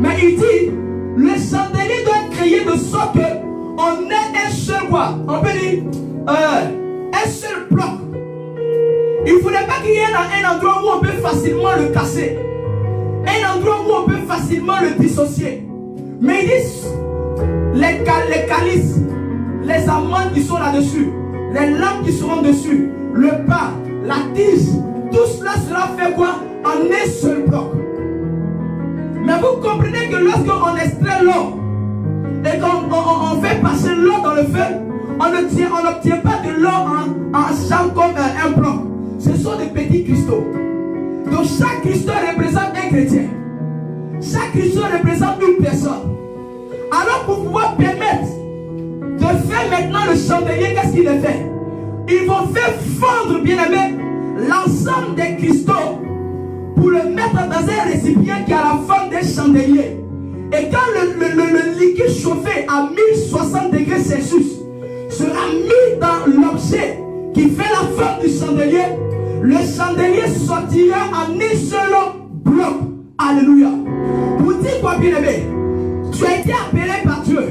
Mais il dit, le chandelier doit être créé de sorte qu'on ait un seul quoi? On peut dire un seul bloc. Il ne faudrait pas qu'il y ait un endroit où on peut facilement le casser. Un endroit où on peut facilement le dissocier. Mais ils disent, les calices, les amandes qui sont là-dessus, les lampes qui seront dessus, le pain, la tige, tout cela sera fait quoi? En un seul bloc. Mais vous comprenez que lorsqu'on extrait l'or et qu'on fait passer l'or dans le feu, on n'obtient pas de l'or en champ comme un bloc. Ce sont des petits cristaux. Donc chaque cristaux représente un chrétien. Chaque cristaux représente une personne. Alors pour pouvoir permettre de faire maintenant le chandelier, qu'est-ce qu'il a fait? Ils vont faire fondre, bien aimé, l'ensemble des cristaux pour le mettre dans un récipient qui a la forme d'un chandelier. Et quand le liquide chauffé à 1060 degrés Celsius sera mis dans l'objet qui fait la forme du chandelier, le chandelier sortira en un seul bloc. Alléluia. Pour dire quoi, bien aimé? Tu as été appelé par Dieu.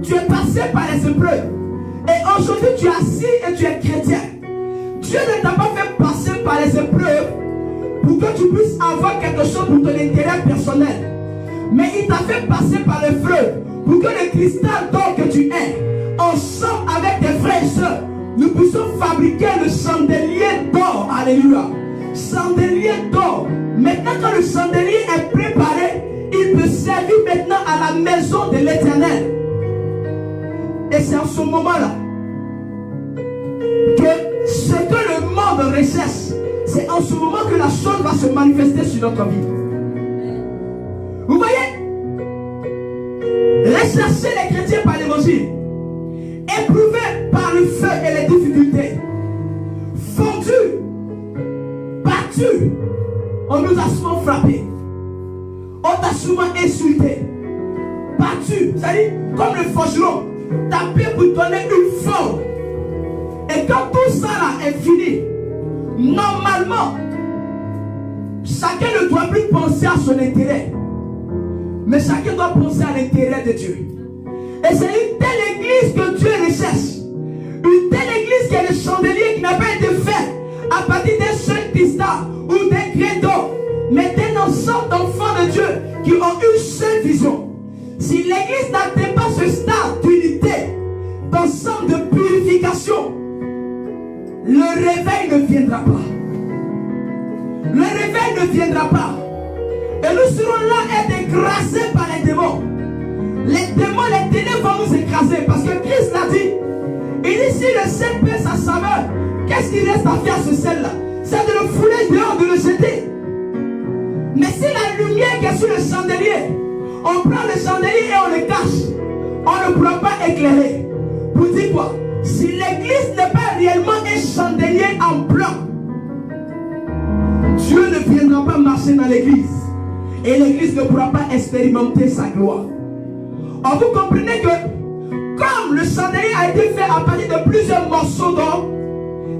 Tu es passé par les épreuves. Et aujourd'hui tu es assis et tu es chrétien. Dieu ne t'a pas fait passer par les épreuves pour que tu puisses avoir quelque chose pour ton intérêt personnel. Mais il t'a fait passer par les fleuves pour que le cristal d'or que tu es, ensemble avec tes frères et sœurs, nous puissions fabriquer le chandelier d'or. Alléluia. Chandelier d'or. Maintenant quand le chandelier est préparé, il peut servir maintenant à la maison de l'Éternel. Et c'est en ce moment-là que ce que le monde recherche, c'est en ce moment que la chose va se manifester sur notre vie. Vous voyez? Rechercher les chrétiens par l'évangile, éprouvés par le feu et les difficultés, fondus, battus, on nous a souvent frappés, on t'a souvent insulté, battu, c'est-à-dire comme le forgeron, tapé pour donner une forme. Et quand tout ça là est fini, normalement, chacun ne doit plus penser à son intérêt, mais chacun doit penser à l'intérêt de Dieu. Et c'est une telle église que Dieu recherche. Une telle église qui est le chandelier qui n'a pas été fait à partir d'un seul cristal ou d'un grain d'or, mais d'un ensemble d'enfants de Dieu qui ont une seule vision. Si l'église n'atteint pas ce stade d'unité, d'ensemble de purification, le réveil ne viendra pas. Le réveil ne viendra pas. Et nous serons là à être écrasés par les démons. Les démons, les ténèbres vont nous écraser. Parce que Christ l'a dit. Il dit si le sel perd sa saveur, qu'est-ce qu'il reste à faire à ce sel-là? C'est de le fouler dehors, de le jeter. Mais si la lumière qui est sur le chandelier, on prend le chandelier et on le cache, on ne pourra pas éclairer. Pour dire quoi? Si l'église n'est pas réellement un chandelier en bloc, Dieu ne viendra pas marcher dans l'église. Et l'église ne pourra pas expérimenter sa gloire. Or, vous comprenez que comme le chandelier a été fait à partir de plusieurs morceaux d'or,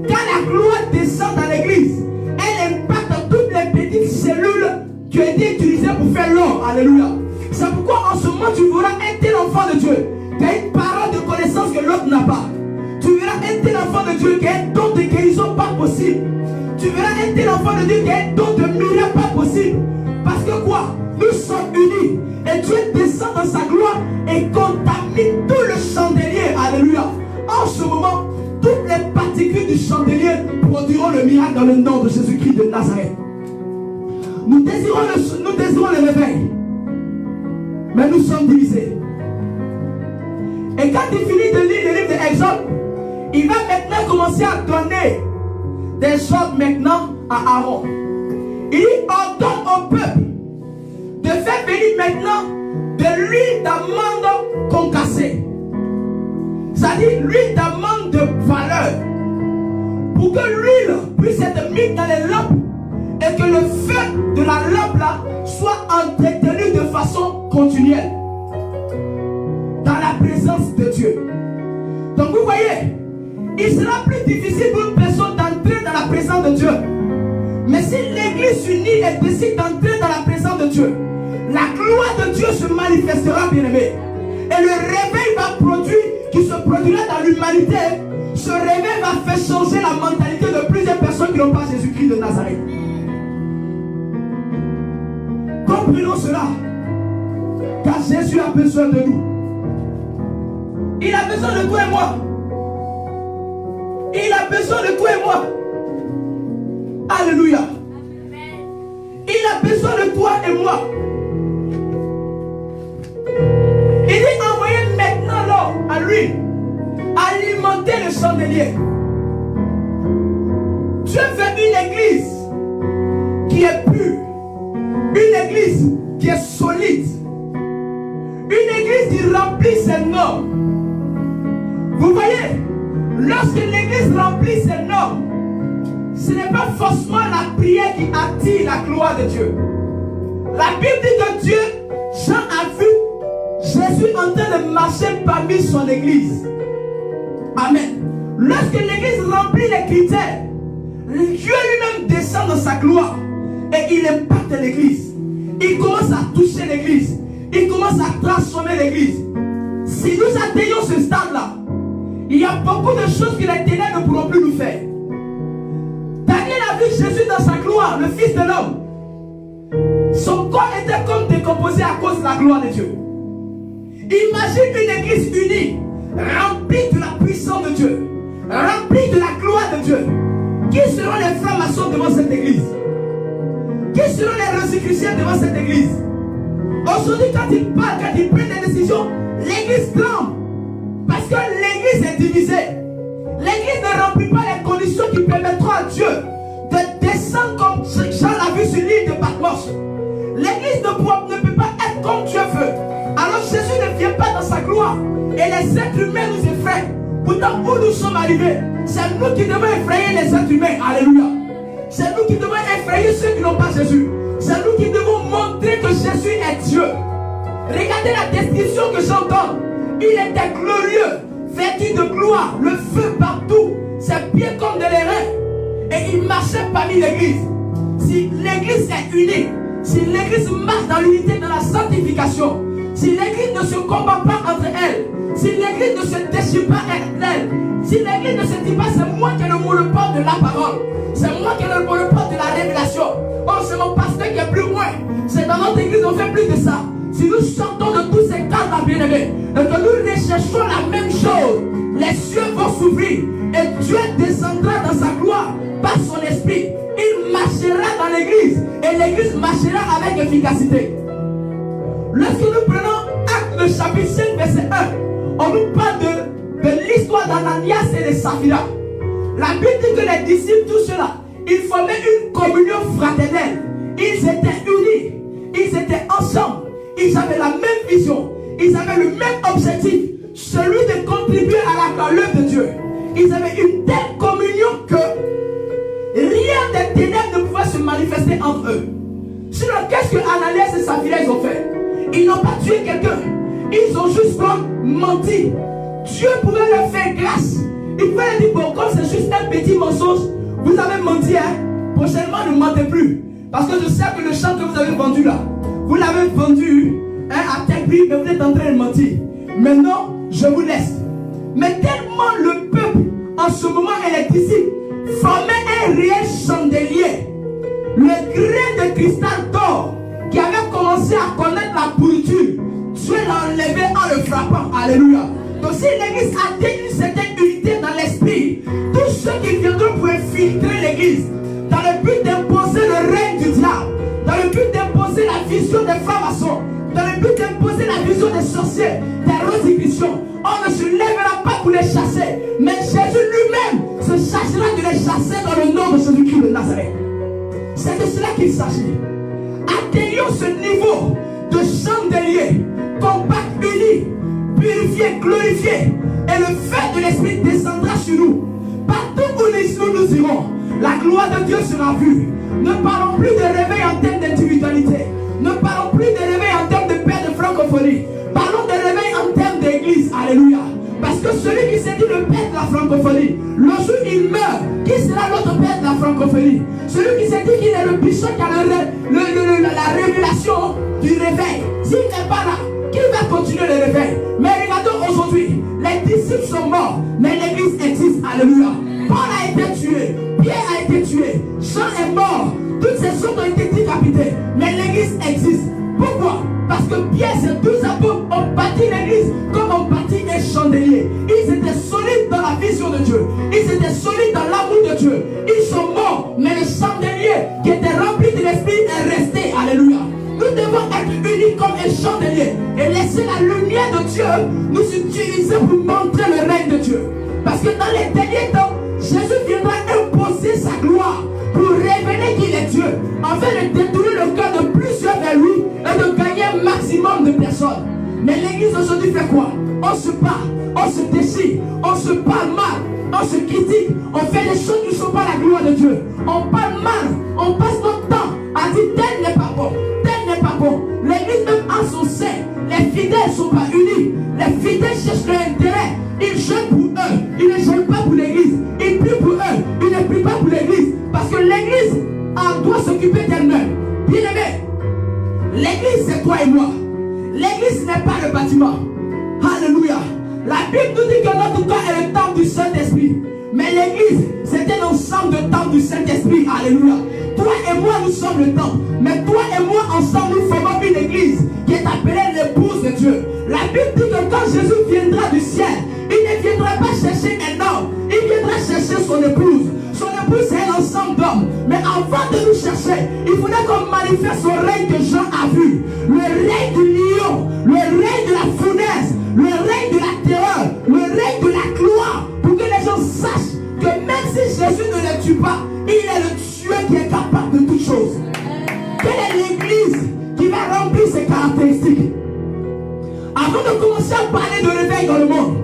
quand la gloire descend dans l'église, elle impacte toutes les petites cellules qui ont été utilisées pour faire l'or. Alléluia. C'est pourquoi en ce moment tu verras un tel enfant de Dieu qui a une parole de connaissance que l'autre n'a pas. Tu verras un tel enfant de Dieu qui a un don de guérison pas possible. Tu verras un tel enfant de Dieu qui a un don de miracle pas possible. Parce que quoi? Nous sommes unis. Et Dieu descend dans sa gloire et contamine tout le chandelier. Alléluia. En ce moment, toutes les particules du chandelier produiront le miracle dans le nom de Jésus-Christ de Nazareth. Nous désirons le réveil. Mais nous sommes divisés. Et quand il finit de lire le livre de Exode, il va maintenant commencer à donner des ordres maintenant à Aaron. Il ordonne au peuple de faire venir maintenant de l'huile d'amande concassée. C'est-à-dire l'huile d'amande de valeur. Pour que l'huile puisse être mise dans les lampes et que le feu de la lampe là soit entretenu de façon continuelle. Dans la présence de Dieu. Donc vous voyez, il sera plus difficile pour une personne d'entrer dans la présence de Dieu. Mais si l'église unie et décide d'entrer dans la présence de Dieu, la gloire de Dieu se manifestera, bien-aimé. Et le réveil qui se produira dans l'humanité, ce réveil va faire changer la mentalité de plusieurs personnes qui n'ont pas Jésus-Christ de Nazareth. Comprenons cela, car Jésus a besoin de nous. Il a besoin de toi et moi. Il a besoin de toi et moi. Alléluia. Il a besoin de toi et moi. Il dit envoyer maintenant l'homme à lui, alimenter le chandelier. Dieu veut une église qui est pure, une église qui est solide, une église qui remplit ses normes. Vous voyez, lorsque l'église remplit ses normes, ce n'est pas forcément la prière qui attire la gloire de Dieu. La Bible dit que Dieu, Jean a vu Jésus en train de marcher parmi son église. Amen. Lorsque l'église remplit les critères, Dieu lui-même descend dans sa gloire et il impacte l'église. Il commence à toucher l'église. Il commence à transformer l'église. Si nous atteignons ce stade-là, il y a beaucoup de choses que les ténèbres ne pourront plus nous faire. Daniel a vu Jésus dans sa gloire, le Fils de l'homme. Son corps était comme décomposé à cause de la gloire de Dieu. Imagine une église unie, remplie de la puissance de Dieu, remplie de la gloire de Dieu. Qui seront les francs-maçons devant cette église? Qui seront les rosicruciens devant cette église? Aujourd'hui, quand ils parlent, quand ils prennent des décisions, l'église tremble. Parce que l'église est divisée. L'église ne remplit pas les conditions qui permettront à Dieu de descendre comme Jean l'a vu sur l'île de Patmos. L'église ne peut pas être comme Dieu veut. Alors Jésus ne vient pas dans sa gloire. Et les êtres humains nous effraient. Pourtant, où nous sommes arrivés, c'est nous qui devons effrayer les êtres humains. Alléluia. C'est nous qui devons effrayer ceux qui n'ont pas Jésus. C'est nous qui devons montrer que Jésus est Dieu. Regardez la description que j'entends. Il était glorieux, vêtu de gloire, le feu partout, ses pieds comme de l'airain. Et il marchait parmi l'église. Si l'église est unie, si l'église marche dans l'unité, dans la sanctification, si l'église ne se combat pas entre elles, si l'église ne se déchire pas entre elles, si l'église ne se dit pas c'est moi qui ai le monopole de la parole, c'est moi qui ai le monopole de la révélation, oh c'est mon pasteur qui est plus loin, c'est dans notre église on fait plus de ça. Si nous sortons de tous ces cadres bien-aimés et que nous recherchons la même chose, les cieux vont s'ouvrir et Dieu descendra dans sa gloire par son esprit. Il marchera dans l'église et l'église marchera avec efficacité. Lorsque nous prenons Actes le chapitre 5 verset 1, on nous parle de l'histoire d'Ananias et de Saphira. La Bible dit que les disciples, tout cela, ils formaient une communion fraternelle. Ils étaient unis, ils étaient ensemble, ils avaient la même vision, ils avaient le même objectif, celui de contribuer à l'œuvre de Dieu. Ils avaient une telle communion que rien des ténèbres ne pouvait se manifester entre eux. Sinon, qu'est-ce que Ananias et Saphira ils ont fait? Ils n'ont pas tué quelqu'un. Ils ont juste menti. Dieu pouvait leur faire grâce. Il pouvait leur dire, bon, comme c'est juste un petit mensonge, vous avez menti, hein? Prochainement, ne mentez plus. Parce que je sais que le champ que vous avez vendu là, vous l'avez vendu à tel prix, mais vous êtes en train de mentir. Maintenant, je vous laisse. Mais tellement le peuple, en ce moment, et les disciples, formaient un réel chandelier. Le grain de cristal d'or qui avait commencé à connaître la pourriture, Dieu l'a enlevé en le frappant. Alléluia. Donc si l'église atteint une certaine unité dans l'esprit, tous ceux qui viendront pour infiltrer l'église, dans le but d'imposer le règne du diable, dans le but d'imposer la vision des francs-maçons, dans le but d'imposer la vision des sorciers, des rosicruciens, on ne se lèvera pas pour les chasser, mais Jésus lui-même se chargera de les chasser dans le nom de Jésus-Christ de Nazareth. C'est de cela qu'il s'agit. Atteignons ce niveau de chandelier, compact, uni, purifié, glorifié, et le feu de l'esprit descendra sur nous. Partout où nous irons, la gloire de Dieu sera vue. Ne parlons plus de réveil en termes d'individualité. Ne parlons plus de réveil en termes de paix de francophonie. Parlons de réveil en termes d'église. Alléluia. la francophonie. Le jour où il meurt, qui sera l'autre père de la francophonie? Celui qui s'est dit qu'il est le bichon qui a la révélation du réveil. S'il n'est pas là, qui va continuer le réveil? Mais regardons aujourd'hui, les disciples sont morts, mais l'église existe. Alléluia. Paul a été tué, Pierre a été tué, Jean est mort, toutes ces autres ont été décapités, mais l'église existe. Pourquoi? Parce que Pierre, ces 12 apôtres ont bâti l'église comme on bâtit un chandelier. Ils étaient solides dans la vision de Dieu. Ils étaient solides dans l'amour de Dieu. Ils sont morts, mais le chandelier qui était rempli de l'esprit est resté. Alléluia. Nous devons être unis comme un chandelier et laisser la lumière de Dieu nous utiliser pour montrer le règne de Dieu. Parce que dans les derniers temps, Jésus viendra imposer sa gloire pour révéler qu'il est Dieu, afin de détourner le cœur de plusieurs vers lui et de gagner un maximum de personnes. Mais l'église aujourd'hui fait quoi? On se bat, on se déchire, on se parle mal, on se critique, on fait des choses qui ne sont pas la gloire de Dieu. On parle mal, on passe notre temps à dire tel n'est pas bon, tel n'est pas bon. L'église même en son sein, les fidèles ne sont pas unis. Les fidèles cherchent leur intérêt. Ils jeûnent pour eux, ils ne jeûnent pas pour l'église. Ils prient pour eux, ils ne prient pas pour l'église. Parce que l'église doit s'occuper d'elle-même. Bien aimé, l'église c'est toi et moi. L'église n'est pas le bâtiment. Alléluia. La Bible nous dit que notre corps est le temple du Saint-Esprit. Mais l'église, c'est un ensemble de temples du Saint-Esprit. Alléluia. Toi et moi, nous sommes le temple. Mais toi et moi, ensemble, nous formons une église qui est appelée l'épouse de Dieu. La Bible dit que quand Jésus viendra du ciel, il ne viendra pas chercher un homme. Il viendra chercher son épouse. Son épouse, c'est un ensemble d'hommes. Mais avant de nous chercher, il faudrait qu'on manifeste son règne que Jean a vu. Le règne du lion, le règne de la fournaise, le règne de la terreur, le règne de la gloire. Pour que les gens sachent que même si Jésus ne les tue pas, il est le Dieu qui est capable de toutes choses. Quelle est l'église qui va remplir ces caractéristiques? Avant de commencer à parler de réveil dans le monde,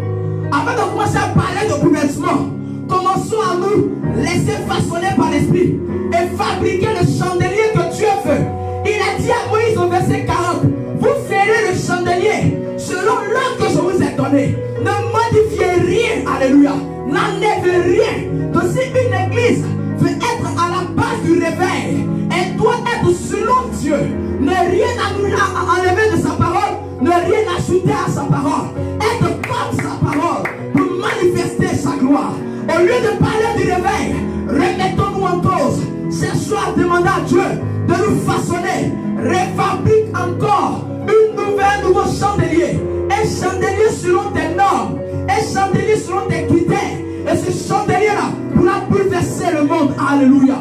avant de commencer à parler de bouleversement, commençons à nous laisser façonner par l'esprit et fabriquer le chandelier que Dieu veut. Il a dit à Moïse au verset 40, vous ferez le chandelier selon l'ordre que je vous ai donné. Ne modifiez rien, alléluia, n'enlevez rien. Donc si une église veut être à la base du réveil, elle doit être selon Dieu. Ne rien enlever de sa parole, ne rien ajouter à sa parole. Être comme sa parole pour manifester sa gloire. Au lieu de parler du réveil, remettons-nous en cause. Cherchons à demander à Dieu de nous façonner. Refabrique encore un nouveau chandelier. Un chandelier selon tes normes. Un chandelier selon tes critères. Et ce chandelier-là pourra bouleverser le monde. Alléluia.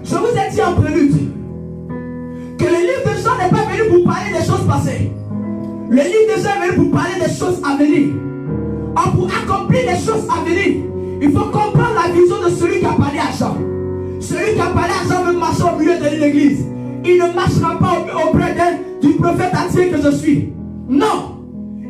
Je vous ai dit en prélude que le livre de Jean n'est pas venu pour parler des choses passées. Le livre de Jean est venu pour parler des choses à venir. Or, pour accomplir les choses à venir, il faut comprendre la vision de celui qui a parlé à Jean. Celui qui a parlé à Jean veut marcher au milieu de l'église. Il ne marchera pas auprès du prophète entier que je suis. Non.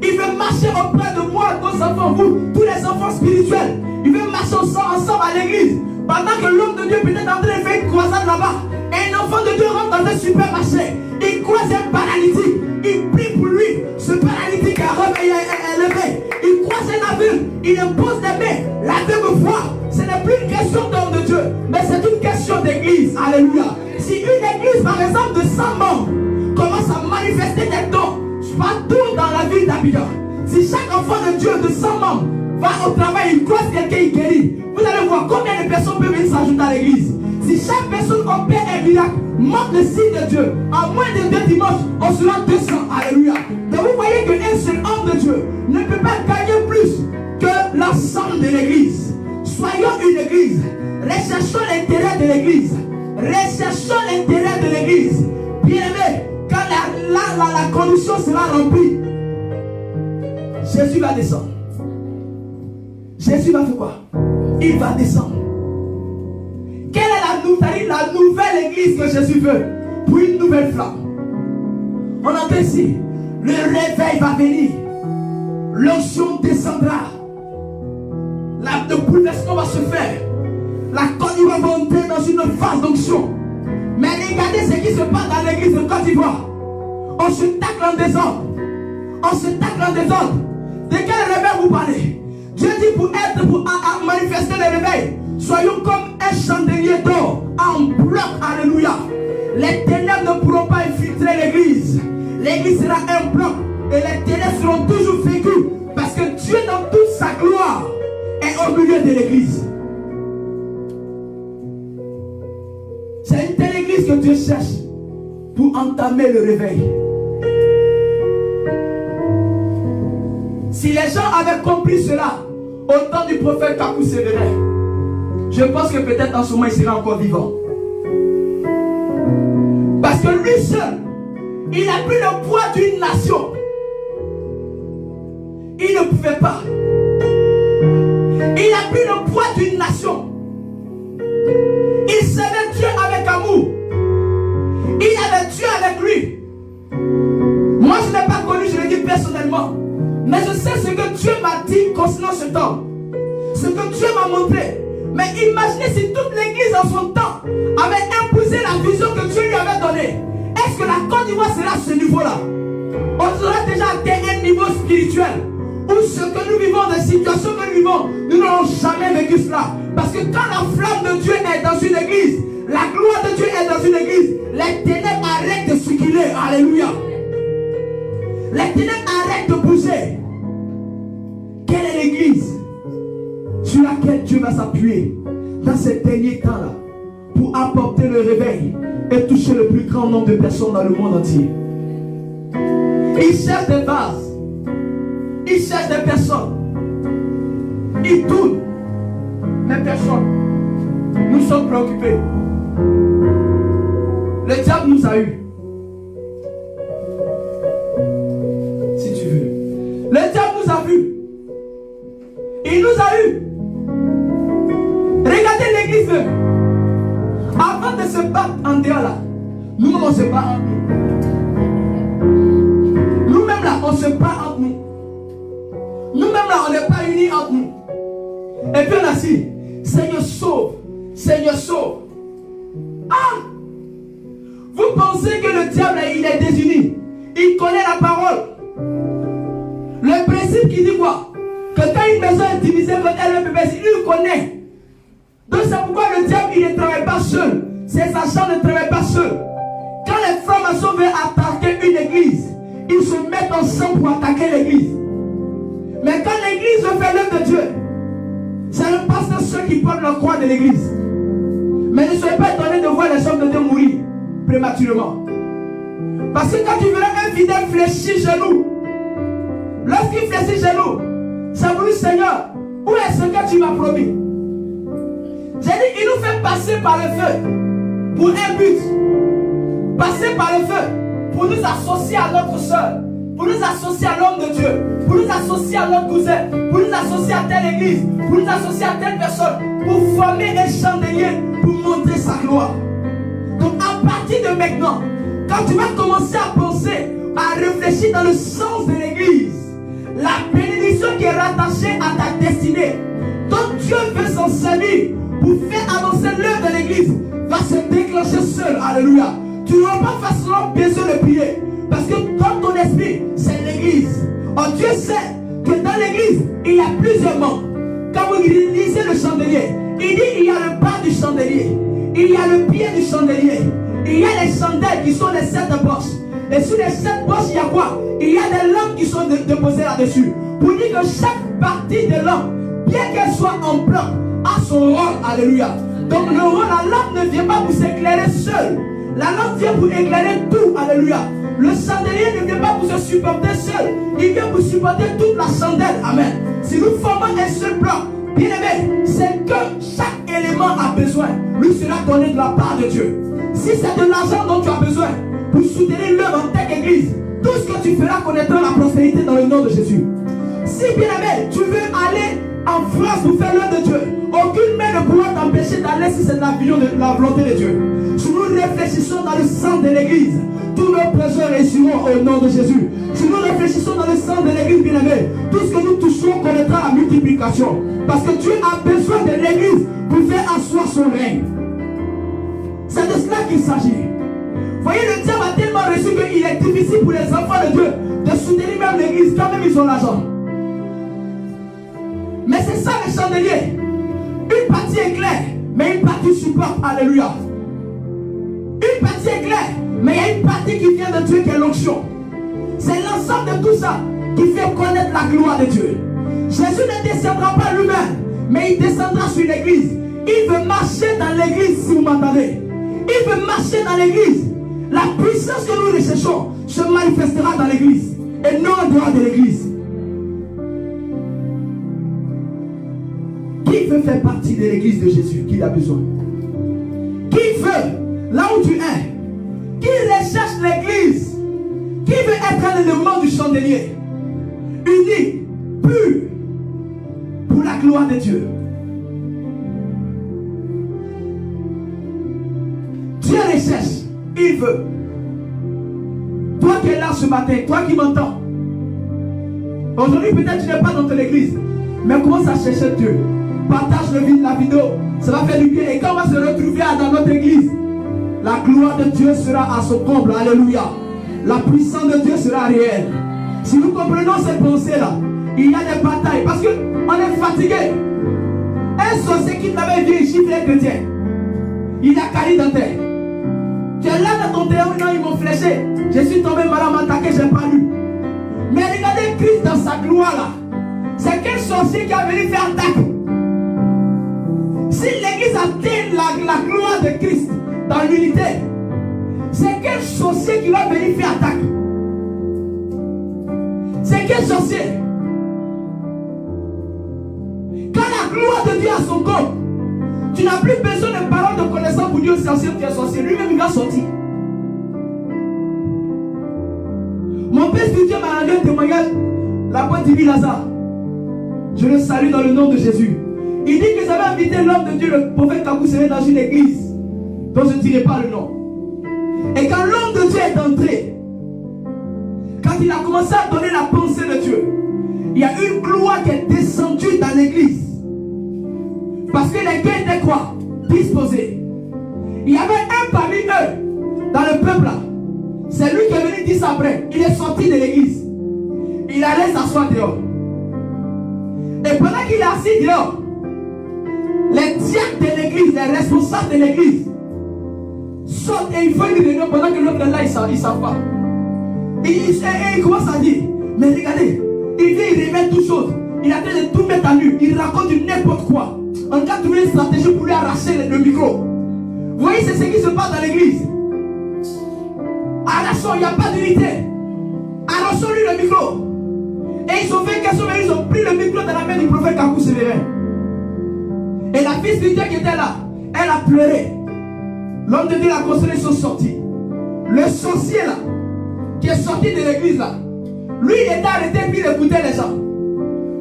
Il veut marcher auprès de moi, nos enfants, vous, tous les enfants spirituels. Il veut marcher ensemble à l'église. Pendant que l'homme de Dieu peut être en train de faire une croisade là-bas, un enfant de Dieu rentre dans un supermarché. Il croise un paralytique. Il prie pour lui. Ce paralytique est levé. Il croise un aveugle. Il impose des mains. L'aveugle voit. Ce n'est plus une question d'homme de Dieu, mais c'est une question d'église. Alléluia. Si une église, par exemple, de 100 membres commence à manifester des dons partout dans la ville d'Abidjan, si chaque enfant de Dieu de 100 membres va au travail, il croise quelqu'un, il guérit, vous allez voir combien de personnes peuvent venir s'ajouter à l'église. Si chaque personne opère un miracle, montre le signe de Dieu, en moins de 2 dimanches, on sera 200. Alléluia. Donc vous voyez qu'un seul homme de Dieu ne peut pas gagner plus que l'ensemble de l'église. Soyons une église. Recherchons l'intérêt de l'église. Recherchons l'intérêt de l'église. Bien aimé, quand la condition sera remplie, Jésus va descendre. Jésus va faire quoi? Il va descendre. Quelle est la nouvelle église que Jésus veut pour une nouvelle flamme? On entend ici, le réveil va venir. L'onction descendra. Le bouleversement va se faire. La Côte d'Ivoire va entrer dans une phase d'onction. Mais regardez ce qui se passe dans l'église de Côte d'Ivoire. On se tacle en désordre. On se tacle en désordre. De quel réveil vous parlez? Dieu dit pour manifester le réveil, soyons comme un chandelier d'or en bloc. Alléluia. Les ténèbres ne pourront pas infiltrer l'église. L'église sera un bloc et les ténèbres seront toujours vaincues parce que Dieu dans toute sa gloire est au milieu de l'église. C'est une telle église que Dieu cherche pour entamer le réveil. Si les gens avaient compris cela au temps du prophète Kakou Sévérin, je pense que peut-être en ce moment il serait encore vivant. Parce que lui seul, il a pris le poids d'une nation. Il ne pouvait pas. Il a pris le poids d'une nation. Il savait Dieu avec amour. Il avait Dieu avec lui. Moi je n'ai pas connu, je le dis personnellement. Mais je sais ce que Dieu m'a dit concernant ce temps. Ce que Dieu m'a montré. Mais imaginez si toute l'église en son temps avait imposé la vision que Dieu lui avait donnée. Est-ce que la Côte d'Ivoire sera à ce niveau-là? On aurait déjà atteint un niveau spirituel où ce que nous vivons, des situations que nous vivons, nous n'aurons jamais vécu cela. Parce que quand la flamme de Dieu est dans une église, la gloire de Dieu est dans une église, les ténèbres arrêtent de circuler. Alléluia. Les ténèbres arrêtent de bouger. Quelle est l'église sur laquelle Dieu va s'appuyer dans ces derniers temps-là pour apporter le réveil et toucher le plus grand nombre de personnes dans le monde entier? Il cherche des vases. Il cherche des personnes. Il tourne. Mais personne. Nous sommes préoccupés. Le diable nous a eu. Si tu veux. Le diable nous a vus. Il nous a eu. Regardez l'église. Avant de se battre en dehors là, nous-mêmes on se bat entre nous. Nous-mêmes là, on se bat entre nous. Nous-mêmes là, on n'est pas unis entre nous. Et puis on a dit, Seigneur sauve, Seigneur sauve. Ah! Vous pensez que le diable il est désuni? Il connaît la parole. Le principe qui dit quoi? Que quand une maison est divisée, quand elle est bébé, il le connaît. Donc c'est pourquoi le diable il ne travaille pas seul. Ses agents ne travaillent pas seuls. Quand les francs-maçons veulent attaquer une église, ils se mettent ensemble pour attaquer l'église. Mais quand l'église fait l'œuvre de Dieu, c'est le pasteur seul qui porte la croix de l'église. Mais ne soyez pas étonnés de voir les hommes de Dieu mourir prématurément. Parce que quand tu verras un fidèle fléchir genoux, lorsqu'il fléchit genoux, ça vous dit, Seigneur, où est ce que tu m'as promis? J'ai dit, il nous fait passer par le feu pour un but. Passer par le feu pour nous associer à notre soeur, pour nous associer à l'homme de Dieu, pour nous associer à notre cousin, pour nous associer à telle église, pour nous associer à telle personne, pour former un chandelier, pour montrer sa gloire. Donc à partir de maintenant, quand tu vas commencer à penser, à réfléchir dans le sens de l'église, la bénédiction qui est rattachée à ta destinée, dont Dieu veut s'en servir pour faire avancer l'œuvre de l'église, va se déclencher seul. Alléluia. Tu n'auras pas forcément besoin de prier. Parce que dans ton esprit, c'est l'église. Oh, Dieu sait que dans l'église, il y a plusieurs membres. Quand vous lisez le chandelier, il dit il y a le bas du chandelier, il y a le pied du chandelier, il y a les chandelles qui sont les 7 poches. Et sur les 7 poches, il y a quoi? Il y a des lampes qui sont déposées là-dessus. Pour dire que chaque partie de lampe, bien qu'elle soit en bloc, a son rôle. Alléluia. Donc le rôle, la lampe ne vient pas pour s'éclairer seule. La lampe vient pour éclairer tout. Alléluia. Le chandelier ne vient pas pour se supporter seul. Il vient pour supporter toute la chandelle. Amen. Si nous formons un seul bloc, bien aimé, c'est que chaque élément a besoin. Lui sera donné de la part de Dieu. Si c'est de l'argent dont tu as besoin pour soutenir l'œuvre en telle église, tout ce que tu feras connaîtra la prospérité dans le nom de Jésus. Si bien aimé, tu veux aller en France pour faire l'œuvre de Dieu, aucune main ne pourra t'empêcher d'aller si c'est la vision de la volonté de Dieu. Si nous réfléchissons dans le sang de l'église, tous nos projets réussiront au nom de Jésus. Si nous réfléchissons dans le sang de l'église, bien aimé, tout ce que nous touchons connaîtra la multiplication. Parce que Dieu a besoin de l'église pour faire asseoir son règne. C'est de cela qu'il s'agit. Voyez, le diable a tellement reçu qu'il est difficile pour les enfants de Dieu de soutenir même l'église quand même ils ont l'argent. Mais c'est ça le chandelier. Une partie est claire, mais une partie supporte. Alléluia. Une partie est claire, mais il y a une partie qui vient de Dieu qui est l'onction. C'est l'ensemble de tout ça qui fait connaître la gloire de Dieu. Jésus ne descendra pas lui-même, mais il descendra sur l'église. Il veut marcher dans l'église, si vous m'entendez. Il veut marcher dans l'église. La puissance que nous recherchons se manifestera dans l'église et non en dehors de l'église. Qui veut faire partie de l'église de Jésus? Qui a besoin? Qui veut, là où tu es, qui recherche l'église, qui veut être un élément du chandelier, unique, pur, pour la gloire de Dieu? Dieu recherche, il veut. Toi qui es là ce matin, toi qui m'entends, aujourd'hui peut-être tu n'es pas dans ton église, mais commence à chercher Dieu. Partage la vidéo, ça va faire du bien. Et quand on va se retrouver dans notre église, la gloire de Dieu sera à son comble. Alléluia. La puissance de Dieu sera réelle. Si nous comprenons cette pensée-là, il y a des batailles parce qu'on est fatigué. Un sorcier qui t'avait vu chiffrer chrétien, il a cali dans terre. Tu es là dans ton théâtre, non, ils m'ont fléché. Je suis tombé malade, m'attaquer, je n'ai pas lu. Mais regardez Christ dans sa gloire là. C'est quel sorcier qui a venu faire attaque? Si l'église atteint la gloire de Christ dans l'unité, c'est quel sorcier qui va venir faire attaque? C'est quel sorcier? Quand la gloire de Dieu a son corps, tu n'as plus besoin de paroles de connaissance pour dire au sorcier que tu es sorcier. Lui-même il va sortir. Mon père spirituel m'a rendu un témoignage. La boîte divine Lazare. Je le salue dans le nom de Jésus. Il dit que j'avais invité l'homme de Dieu, le prophète Kabousséré, dans une église dont je ne dirai pas le nom. Et quand l'homme de Dieu est entré, quand il a commencé à donner la pensée de Dieu, il y a une gloire qui est descendue dans l'église. Parce que les gars étaient quoi? Disposés. Il y avait un parmi eux, dans le peuple là. C'est lui qui est venu 10 après. Il est sorti de l'église. Il allait s'asseoir dehors. Et pendant qu'il est assis dehors, les diacres de l'église, les responsables de l'église, sortent et ils font une réunion pendant que l'autre est là, ils ne savent pas. Et il commence à dire, mais regardez, il vient, il révèle toutes choses. Il a train de tout mettre à nu. Il raconte n'importe quoi. On a trouvé une stratégie pour lui arracher le micro. Vous voyez, c'est ce qui se passe dans l'église. Arrachons, il n'y a pas d'unité. Arrachons-lui le micro. Et ils ont fait quelque chose, ils ont pris le micro dans la main du prophète Kakou Sévérin. Et la fille spirituelle qui était là, elle a pleuré. L'homme de Dieu l'a consolé, ils sont sortis. Le sorcier là, qui est sorti de l'église là, lui il était arrêté puis il écoutait les gens.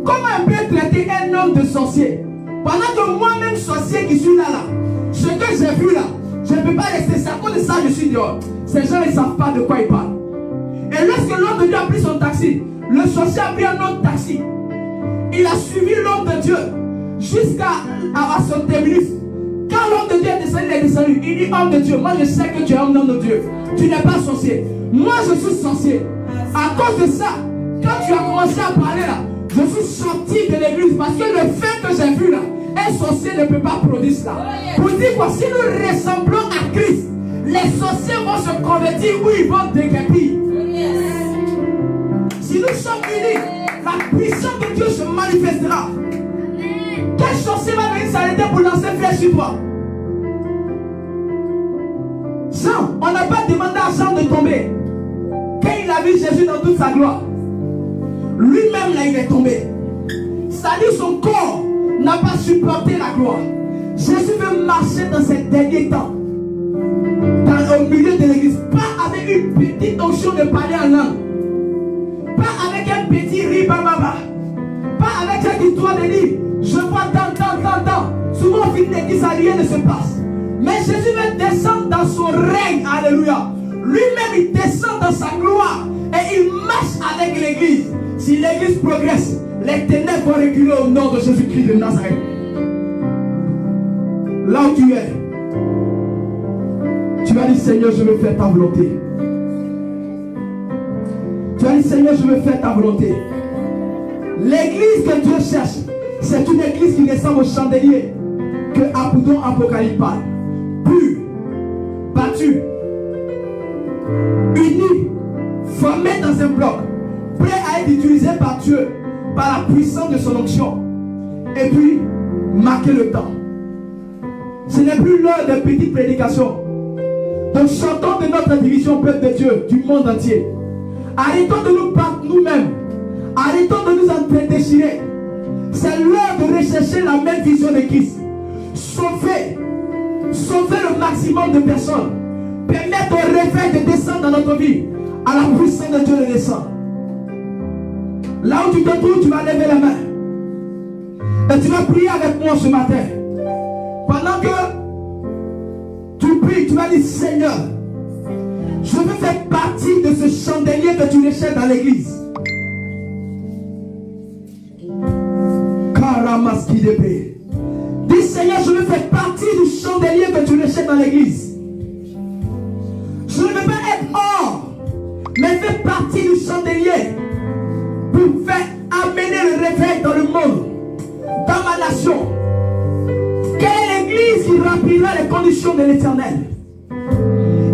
Comment on peut traiter un homme de sorcier? Pendant que moi-même sorcier qui suis là, ce que j'ai vu là, je ne peux pas rester. C'est à cause de ça que je suis dehors. Ces gens ne savent pas de quoi ils parlent. Et lorsque l'homme de Dieu a pris son taxi, le sorcier a pris un autre taxi. Il a suivi l'homme de Dieu jusqu'à son terminus. Quand l'homme de Dieu est descendu, il est descendu. Il dit, homme de Dieu, moi je sais que tu es un homme de Dieu. Tu n'es pas sorcier. Moi je suis sorcier. À cause de ça, quand tu as commencé à parler là, je suis sorti de l'église parce que le fait que j'ai vu là, un sorcier ne peut pas produire cela. Pour dire quoi, si nous ressemblons à Christ, les sorciers vont se convertir ou ils vont déguerpir. Si nous sommes unis, la puissance de Dieu se manifestera. Quel sorcier va venir s'arrêter pour lancer flèche sur toi? Jean, on n'a pas demandé à Jean de tomber. Quand il a vu Jésus dans toute sa gloire, lui-même là il est tombé. C'est-à-dire son corps n'a pas supporté la gloire. Jésus veut marcher dans ces derniers temps, au milieu de l'église, pas avec une petite onction de parler en langue, pas avec un petit ribababa, pas avec cette histoire de dire je vois tant. Souvent au fin d'église, rien ne se passe. Mais Jésus veut descendre dans son règne. Alléluia. Lui-même il descend dans sa gloire et il marche avec l'église. Si l'église progresse, les ténèbres vont reculer au nom de Jésus-Christ de Nazareth. Là où tu es, tu vas dire Seigneur, je veux faire ta volonté. Tu vas dire Seigneur, je veux faire ta volonté. L'église que Dieu cherche, C'est une église qui ressemble au chandelier que Apocalypse parle. Pure, battue, unie, formée dans un bloc, prêt à être utilisé par Dieu, par la puissance de son onction. Et puis, marquer le temps. Ce n'est plus l'heure de petites prédications. Donc chantons de notre division, peuple de Dieu, du monde entier. Arrêtons de nous battre nous-mêmes. Arrêtons de nous en déchirer. C'est l'heure de rechercher la même vision de Christ. Sauver le maximum de personnes. Permettre au réveil de descendre dans notre vie. À la puissance de Dieu de descendre. Là où tu te trouves, tu vas lever la main. Et tu vas prier avec moi ce matin. Pendant que tu pries, tu vas dire, Seigneur, je veux faire partie de ce chandelier que tu recherches dans l'église. Karamaski de paix. Dis, Seigneur, je veux faire partie du chandelier que tu recherches dans l'église. Je ne veux pas être hors, mais faire partie du chandelier pour faire amener le réveil dans le monde, dans ma nation. Quelle est l'église qui remplira les conditions de l'éternel?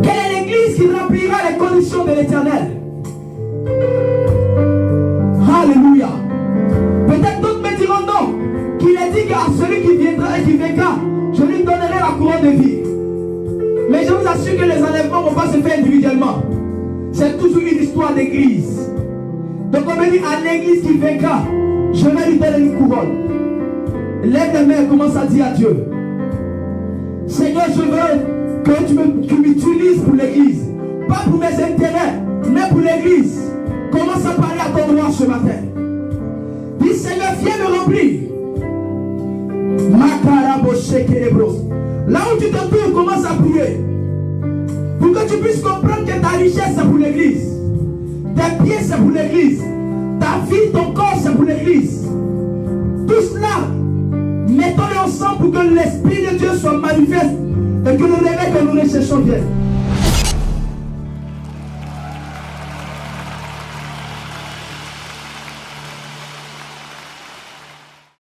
Quelle est l'église qui remplira les conditions de l'éternel? Alléluia. Peut-être d'autres me diront non, qu'il est dit qu'à celui qui viendra et qui vaincra, je lui donnerai la couronne de vie. Mais je vous assure que les enlèvements ne vont pas se faire individuellement. C'est toujours une histoire d'église. Donc on me dit à l'église qui vaincra, je vais lui donner une couronne. Lève les mains et commence à dire à Dieu, Seigneur, je veux que tu m'utilises pour l'église. Pas pour mes intérêts, mais pour l'église. Commence à parler à ton droit ce matin. Dis, Seigneur, viens me remplir. Là où tu te trouves, commence à prier. Pour que tu puisses comprendre que ta richesse c'est pour l'église. Tes pieds c'est pour l'église. Ta vie, ton corps c'est pour l'église. Tout cela, mettons-les ensemble pour que l'Esprit de Dieu soit manifeste et que le réveil que nous recherchons vienne.